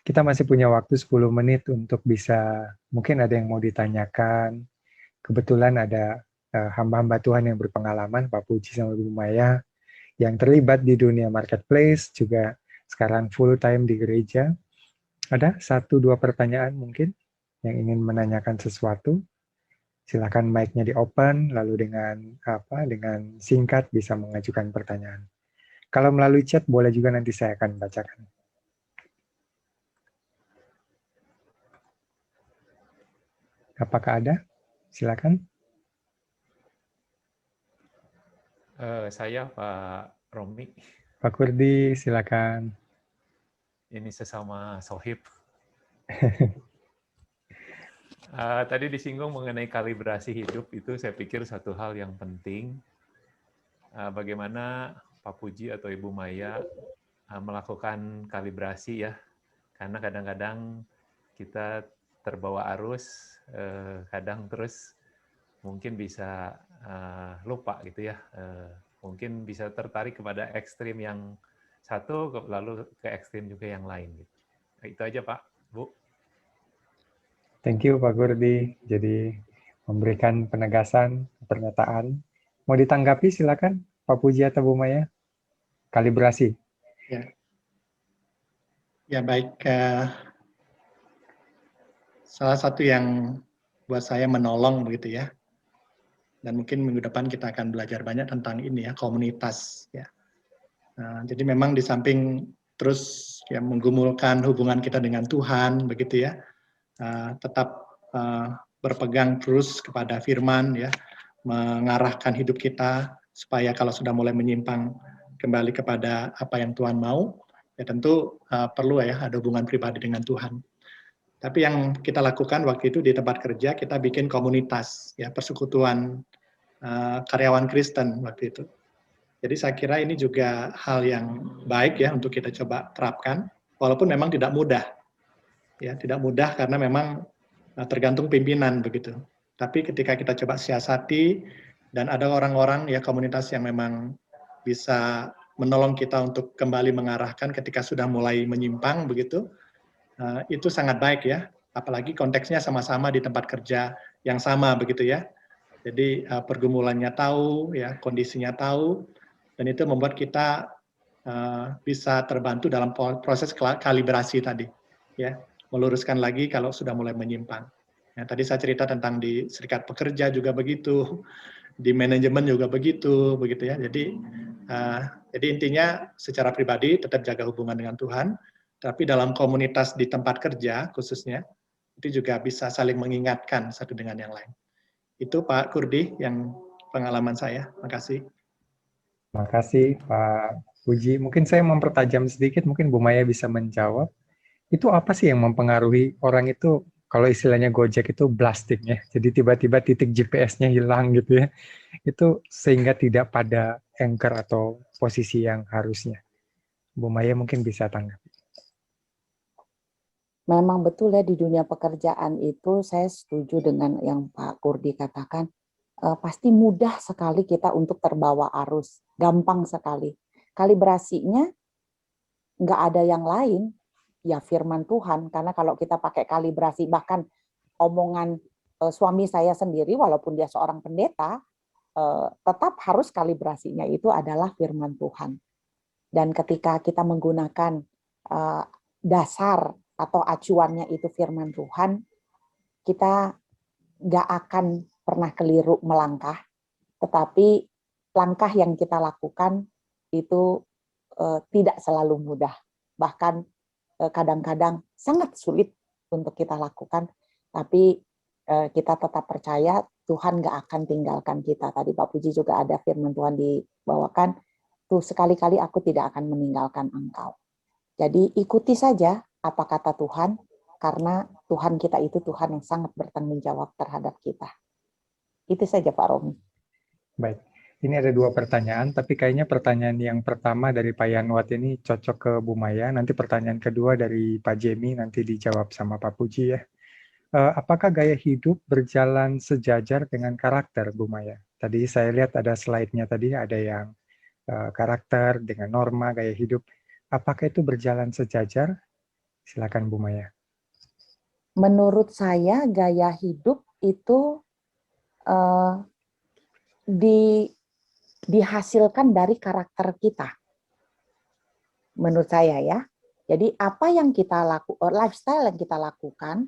Kita masih punya waktu 10 menit untuk bisa, mungkin ada yang mau ditanyakan. Kebetulan ada hamba-hamba Tuhan yang berpengalaman, Pak Puji sama Ibu Maya, yang terlibat di dunia marketplace, juga sekarang full time di gereja. Ada 1-2 pertanyaan mungkin yang ingin menanyakan sesuatu. Silakan mic-nya di-open, lalu dengan singkat bisa mengajukan pertanyaan. Kalau melalui chat, boleh juga, nanti saya akan bacakan. Apakah ada? Silakan. Saya Pak Romi. Pak Kurdi, silakan. Ini sesama sohib. Tadi disinggung mengenai kalibrasi hidup, itu saya pikir satu hal yang penting. Bagaimana Pak Puji atau Ibu Maya melakukan kalibrasi ya, karena kadang-kadang kita terbawa arus, kadang terus mungkin bisa lupa gitu ya, mungkin bisa tertarik kepada ekstrim yang satu, lalu ke ekstrim juga yang lain. Gitu. Nah, itu aja Pak, Bu. Thank you Pak Gurdi. Jadi memberikan penegasan, pernyataan. Mau ditanggapi silakan Pak Puji atau Bu Maya. Kalibrasi. Ya baik. Salah satu yang buat saya menolong begitu ya. Dan mungkin minggu depan kita akan belajar banyak tentang ini ya, komunitas ya. Jadi memang di samping terus ya menggumulkan hubungan kita dengan Tuhan begitu ya, tetap berpegang terus kepada firman ya, mengarahkan hidup kita supaya kalau sudah mulai menyimpang kembali kepada apa yang Tuhan mau, ya tentu perlu ya ada hubungan pribadi dengan Tuhan. Tapi yang kita lakukan waktu itu di tempat kerja, kita bikin komunitas ya, persekutuan karyawan Kristen waktu itu. Jadi saya kira ini juga hal yang baik ya untuk kita coba terapkan, walaupun memang tidak mudah. Ya, tidak mudah karena memang tergantung pimpinan begitu. Tapi ketika kita coba siasati dan ada orang-orang ya komunitas yang memang bisa menolong kita untuk kembali mengarahkan ketika sudah mulai menyimpang begitu, itu sangat baik ya. Apalagi konteksnya sama-sama di tempat kerja yang sama begitu ya. Jadi pergumulannya tahu, ya kondisinya tahu, dan itu membuat kita bisa terbantu dalam proses kalibrasi tadi, ya meluruskan lagi kalau sudah mulai menyimpang. Ya, tadi saya cerita tentang di serikat pekerja juga begitu, di manajemen juga begitu ya. Jadi intinya secara pribadi tetap jaga hubungan dengan Tuhan, tapi dalam komunitas di tempat kerja khususnya itu juga bisa saling mengingatkan satu dengan yang lain. Itu Pak Kurdi yang pengalaman saya. Makasih. Makasih Pak Puji. Mungkin saya mempertajam sedikit, mungkin Bu Maya bisa menjawab. Itu apa sih yang mempengaruhi orang itu, kalau istilahnya Gojek itu blasting ya. Jadi tiba-tiba titik GPS-nya hilang gitu ya. Itu sehingga tidak pada anchor atau posisi yang harusnya. Bu Maya mungkin bisa tanggapi. Memang betul ya di dunia pekerjaan itu saya setuju dengan yang Pak Kurdi katakan, pasti mudah sekali kita untuk terbawa arus, gampang sekali. Kalibrasinya nggak ada yang lain, ya firman Tuhan, karena kalau kita pakai kalibrasi, bahkan omongan suami saya sendiri, walaupun dia seorang pendeta, tetap harus kalibrasinya itu adalah firman Tuhan. Dan ketika kita menggunakan dasar atau acuannya itu firman Tuhan, kita nggak akan pernah keliru melangkah, tetapi langkah yang kita lakukan itu tidak selalu mudah, bahkan kadang-kadang sangat sulit untuk kita lakukan, tapi kita tetap percaya Tuhan nggak akan tinggalkan kita. Tadi Pak Puji juga ada firman Tuhan dibawakan, tuh sekali-kali aku tidak akan meninggalkan engkau. Jadi ikuti saja apa kata Tuhan, karena Tuhan kita itu Tuhan yang sangat bertanggung jawab terhadap kita. Itu saja Pak Romi. Baik, ini ada 2 pertanyaan, tapi kayaknya pertanyaan yang pertama dari Pak Yanwat ini cocok ke Bu Maya, nanti pertanyaan kedua dari Pak Jemi nanti dijawab sama Pak Puji ya. Apakah gaya hidup berjalan sejajar dengan karakter, Bu Maya? Tadi saya lihat ada slide-nya tadi, ada yang karakter dengan norma, gaya hidup. Apakah itu berjalan sejajar? Silakan Bu Maya. Menurut saya gaya hidup itu dihasilkan dari karakter kita. Menurut saya ya. Jadi apa yang kita lakukan, lifestyle yang kita lakukan,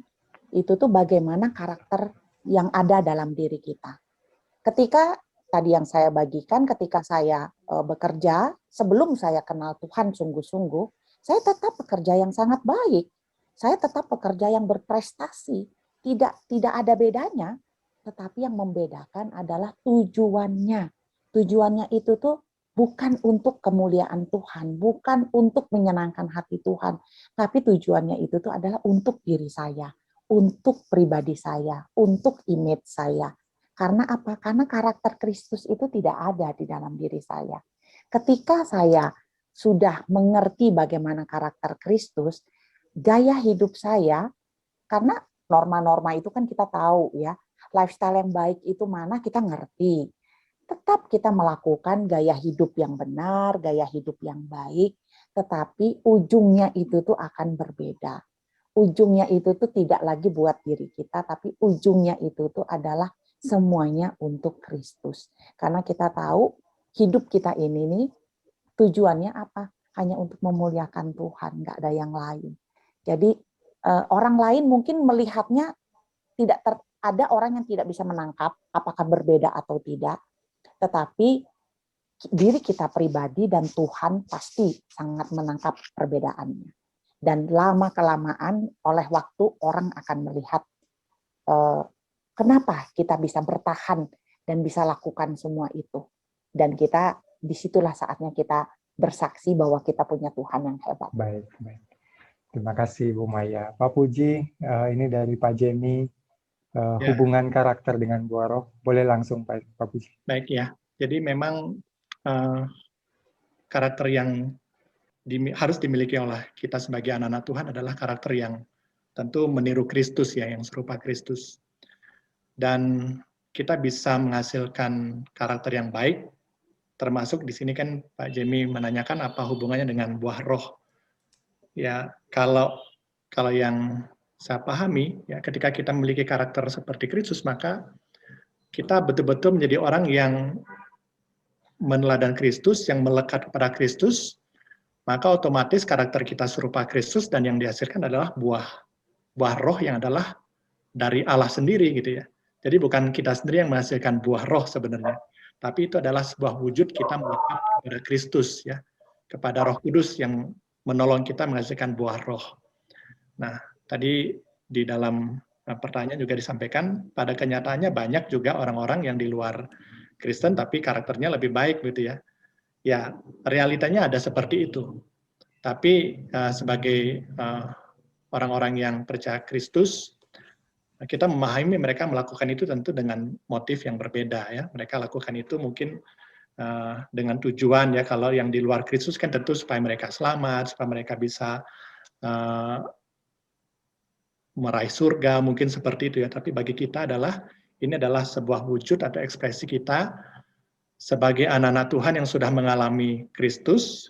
itu tuh bagaimana karakter yang ada dalam diri kita. Ketika tadi yang saya bagikan, ketika saya bekerja, sebelum saya kenal Tuhan sungguh-sungguh, saya tetap pekerja yang sangat baik. Saya tetap pekerja yang berprestasi. Tidak ada bedanya. Tetapi yang membedakan adalah tujuannya. Tujuannya itu tuh bukan untuk kemuliaan Tuhan, bukan untuk menyenangkan hati Tuhan, tapi tujuannya itu tuh adalah untuk diri saya, untuk pribadi saya, untuk image saya. Karena apa? Karena karakter Kristus itu tidak ada di dalam diri saya. Ketika saya sudah mengerti bagaimana karakter Kristus, gaya hidup saya, karena norma-norma itu kan kita tahu ya, lifestyle yang baik itu mana kita ngerti. Tetap kita melakukan gaya hidup yang benar, gaya hidup yang baik, tetapi ujungnya itu tuh akan berbeda. Ujungnya itu tuh tidak lagi buat diri kita, tapi ujungnya itu tuh adalah semuanya untuk Kristus. Karena kita tahu hidup kita ini nih tujuannya apa? Hanya untuk memuliakan Tuhan, nggak ada yang lain. Jadi orang lain mungkin melihatnya ada orang yang tidak bisa menangkap apakah berbeda atau tidak, tetapi diri kita pribadi dan Tuhan pasti sangat menangkap perbedaannya. Dan lama-kelamaan oleh waktu orang akan melihat kenapa kita bisa bertahan dan bisa lakukan semua itu. Dan kita disitulah saatnya kita bersaksi bahwa kita punya Tuhan yang hebat. Baik, baik. Terima kasih Bu Maya. Pak Puji, ini dari Pak Jemi, hubungan karakter dengan buah roh. Boleh langsung Pak Puji. Baik ya, jadi memang karakter yang harus dimiliki oleh kita sebagai anak-anak Tuhan adalah karakter yang tentu meniru Kristus ya, yang serupa Kristus. Dan kita bisa menghasilkan karakter yang baik, termasuk di sini kan Pak Jemi menanyakan apa hubungannya dengan buah roh. Ya, kalau yang saya pahami, ya ketika kita memiliki karakter seperti Kristus, maka kita betul-betul menjadi orang yang meneladan Kristus, yang melekat kepada Kristus, maka otomatis karakter kita serupa Kristus dan yang dihasilkan adalah buah roh yang adalah dari Allah sendiri gitu ya. Jadi bukan kita sendiri yang menghasilkan buah roh sebenarnya, tapi itu adalah sebuah wujud kita melekat kepada Kristus ya, kepada Roh Kudus yang menolong kita menghasilkan buah roh. Nah, tadi di dalam pertanyaan juga disampaikan, pada kenyataannya banyak juga orang-orang yang di luar Kristen tapi karakternya lebih baik gitu ya. Ya, realitanya ada seperti itu. Tapi sebagai orang-orang yang percaya Kristus, kita memahami mereka melakukan itu tentu dengan motif yang berbeda ya. Mereka lakukan itu mungkin dengan tujuan ya, kalau yang di luar Kristus kan tentu supaya mereka selamat, supaya mereka bisa meraih surga, mungkin seperti itu ya. Tapi bagi kita ini adalah sebuah wujud atau ekspresi kita sebagai anak-anak Tuhan yang sudah mengalami Kristus,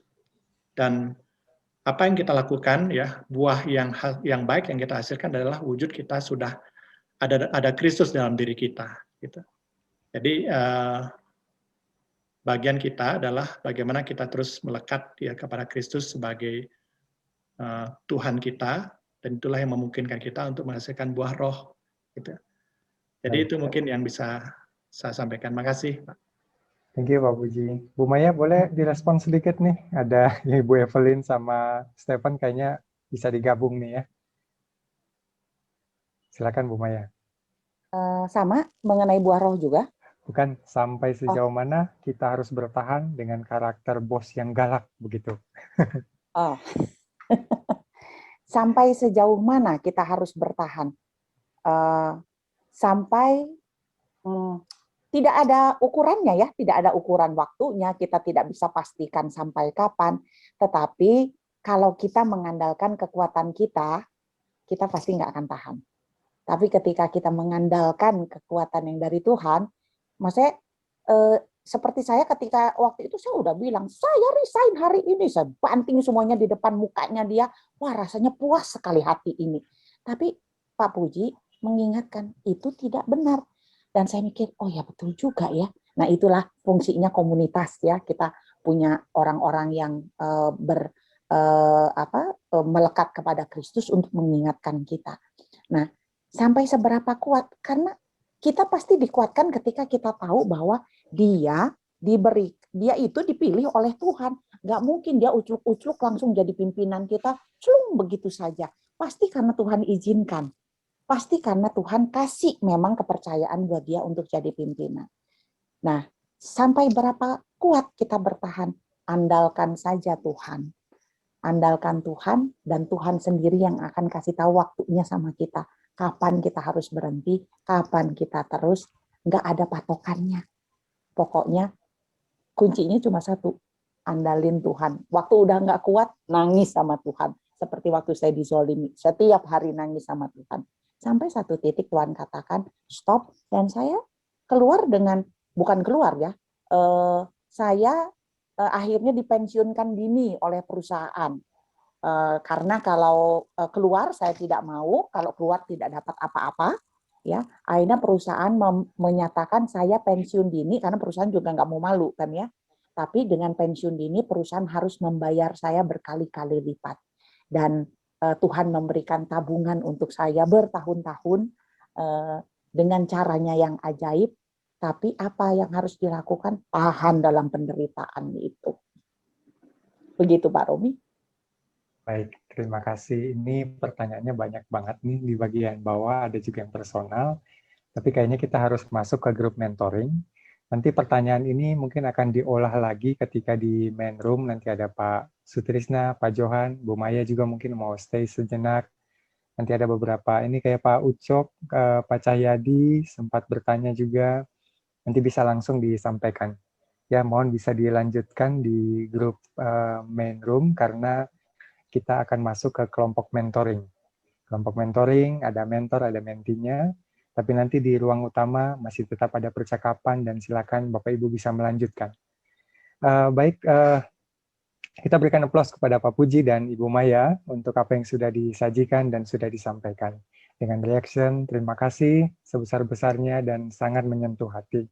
dan apa yang kita lakukan ya, buah yang baik yang kita hasilkan adalah wujud kita sudah ada Kristus dalam diri kita gitu. Jadi bagian kita adalah bagaimana kita terus melekat ya kepada Kristus sebagai Tuhan kita, dan itulah yang memungkinkan kita untuk menghasilkan buah roh gitu. Jadi itu mungkin yang bisa saya sampaikan. Makasih Pak. Thank you Pak Puji. Bu Maya boleh direspon sedikit nih, ada Ibu Evelyn sama Stephen kayaknya bisa digabung nih ya. Silakan Bu Maya. Sama mengenai buah roh juga. Bukan, sampai sejauh mana kita harus bertahan dengan karakter bos yang galak begitu. Sampai sejauh mana kita harus bertahan? Sampai tidak ada ukurannya ya, tidak ada ukuran waktunya, kita tidak bisa pastikan sampai kapan. Tetapi kalau kita mengandalkan kekuatan kita pasti nggak akan tahan. Tapi ketika kita mengandalkan kekuatan yang dari Tuhan, maksudnya seperti saya ketika waktu itu saya udah bilang, saya resign hari ini, saya banting semuanya di depan mukanya dia, wah rasanya puas sekali hati ini. Tapi Pak Puji mengingatkan, itu tidak benar. Dan saya mikir, oh ya betul juga ya. Nah itulah fungsinya komunitas ya, kita punya orang-orang yang melekat kepada Kristus untuk mengingatkan kita. Nah sampai seberapa kuat, karena kita pasti dikuatkan ketika kita tahu bahwa dia itu dipilih oleh Tuhan. Nggak mungkin dia ucluk-ucluk langsung jadi pimpinan kita, celung begitu saja. Pasti karena Tuhan izinkan. Pasti karena Tuhan kasih memang kepercayaan buat dia untuk jadi pimpinan. Nah, sampai berapa kuat kita bertahan? Andalkan saja Tuhan. Andalkan Tuhan, dan Tuhan sendiri yang akan kasih tahu waktunya sama kita. Kapan kita harus berhenti, kapan kita terus, nggak ada patokannya. Pokoknya kuncinya cuma satu, andalin Tuhan. Waktu udah nggak kuat, nangis sama Tuhan. Seperti waktu saya dizolimi, setiap hari nangis sama Tuhan. Sampai satu titik Tuhan katakan stop, dan saya keluar dengan, bukan keluar ya, saya akhirnya dipensiunkan dini oleh perusahaan. Karena kalau keluar saya tidak mau, kalau keluar tidak dapat apa-apa, ya. Akhirnya perusahaan menyatakan saya pensiun dini, karena perusahaan juga nggak mau malu kan ya. Tapi dengan pensiun dini perusahaan harus membayar saya berkali-kali lipat. Dan Tuhan memberikan tabungan untuk saya bertahun-tahun dengan caranya yang ajaib. Tapi apa yang harus dilakukan? Tahan dalam penderitaan itu. Begitu Pak Romi. Baik, terima kasih. Ini pertanyaannya banyak banget nih di bagian bawah, ada juga yang personal. Tapi kayaknya kita harus masuk ke grup mentoring. Nanti pertanyaan ini mungkin akan diolah lagi ketika di main room. Nanti ada Pak Sutrisna, Pak Johan, Bu Maya juga mungkin mau stay sejenak. Nanti ada beberapa, ini kayak Pak Ucok, Pak Cahyadi sempat bertanya juga. Nanti bisa langsung disampaikan. Ya, mohon bisa dilanjutkan di grup main room karena kita akan masuk ke kelompok mentoring. Kelompok mentoring, ada mentor, ada mentinya. Tapi nanti di ruang utama masih tetap ada percakapan dan silakan Bapak Ibu bisa melanjutkan. Baik, kita berikan aplaus kepada Pak Puji dan Ibu Maya untuk apa yang sudah disajikan dan sudah disampaikan. Dengan reaction, terima kasih sebesar-besarnya dan sangat menyentuh hati.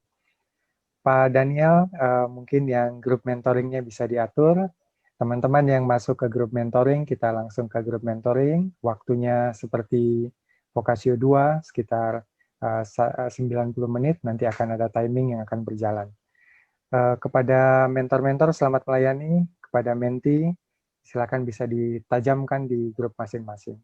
Pak Daniel, mungkin yang grup mentoringnya bisa diatur. Teman-teman yang masuk ke grup mentoring, kita langsung ke grup mentoring. Waktunya seperti Vocasio 2, sekitar 90 menit, nanti akan ada timing yang akan berjalan. Kepada mentor-mentor, selamat melayani. Kepada menti, silakan bisa ditajamkan di grup masing-masing.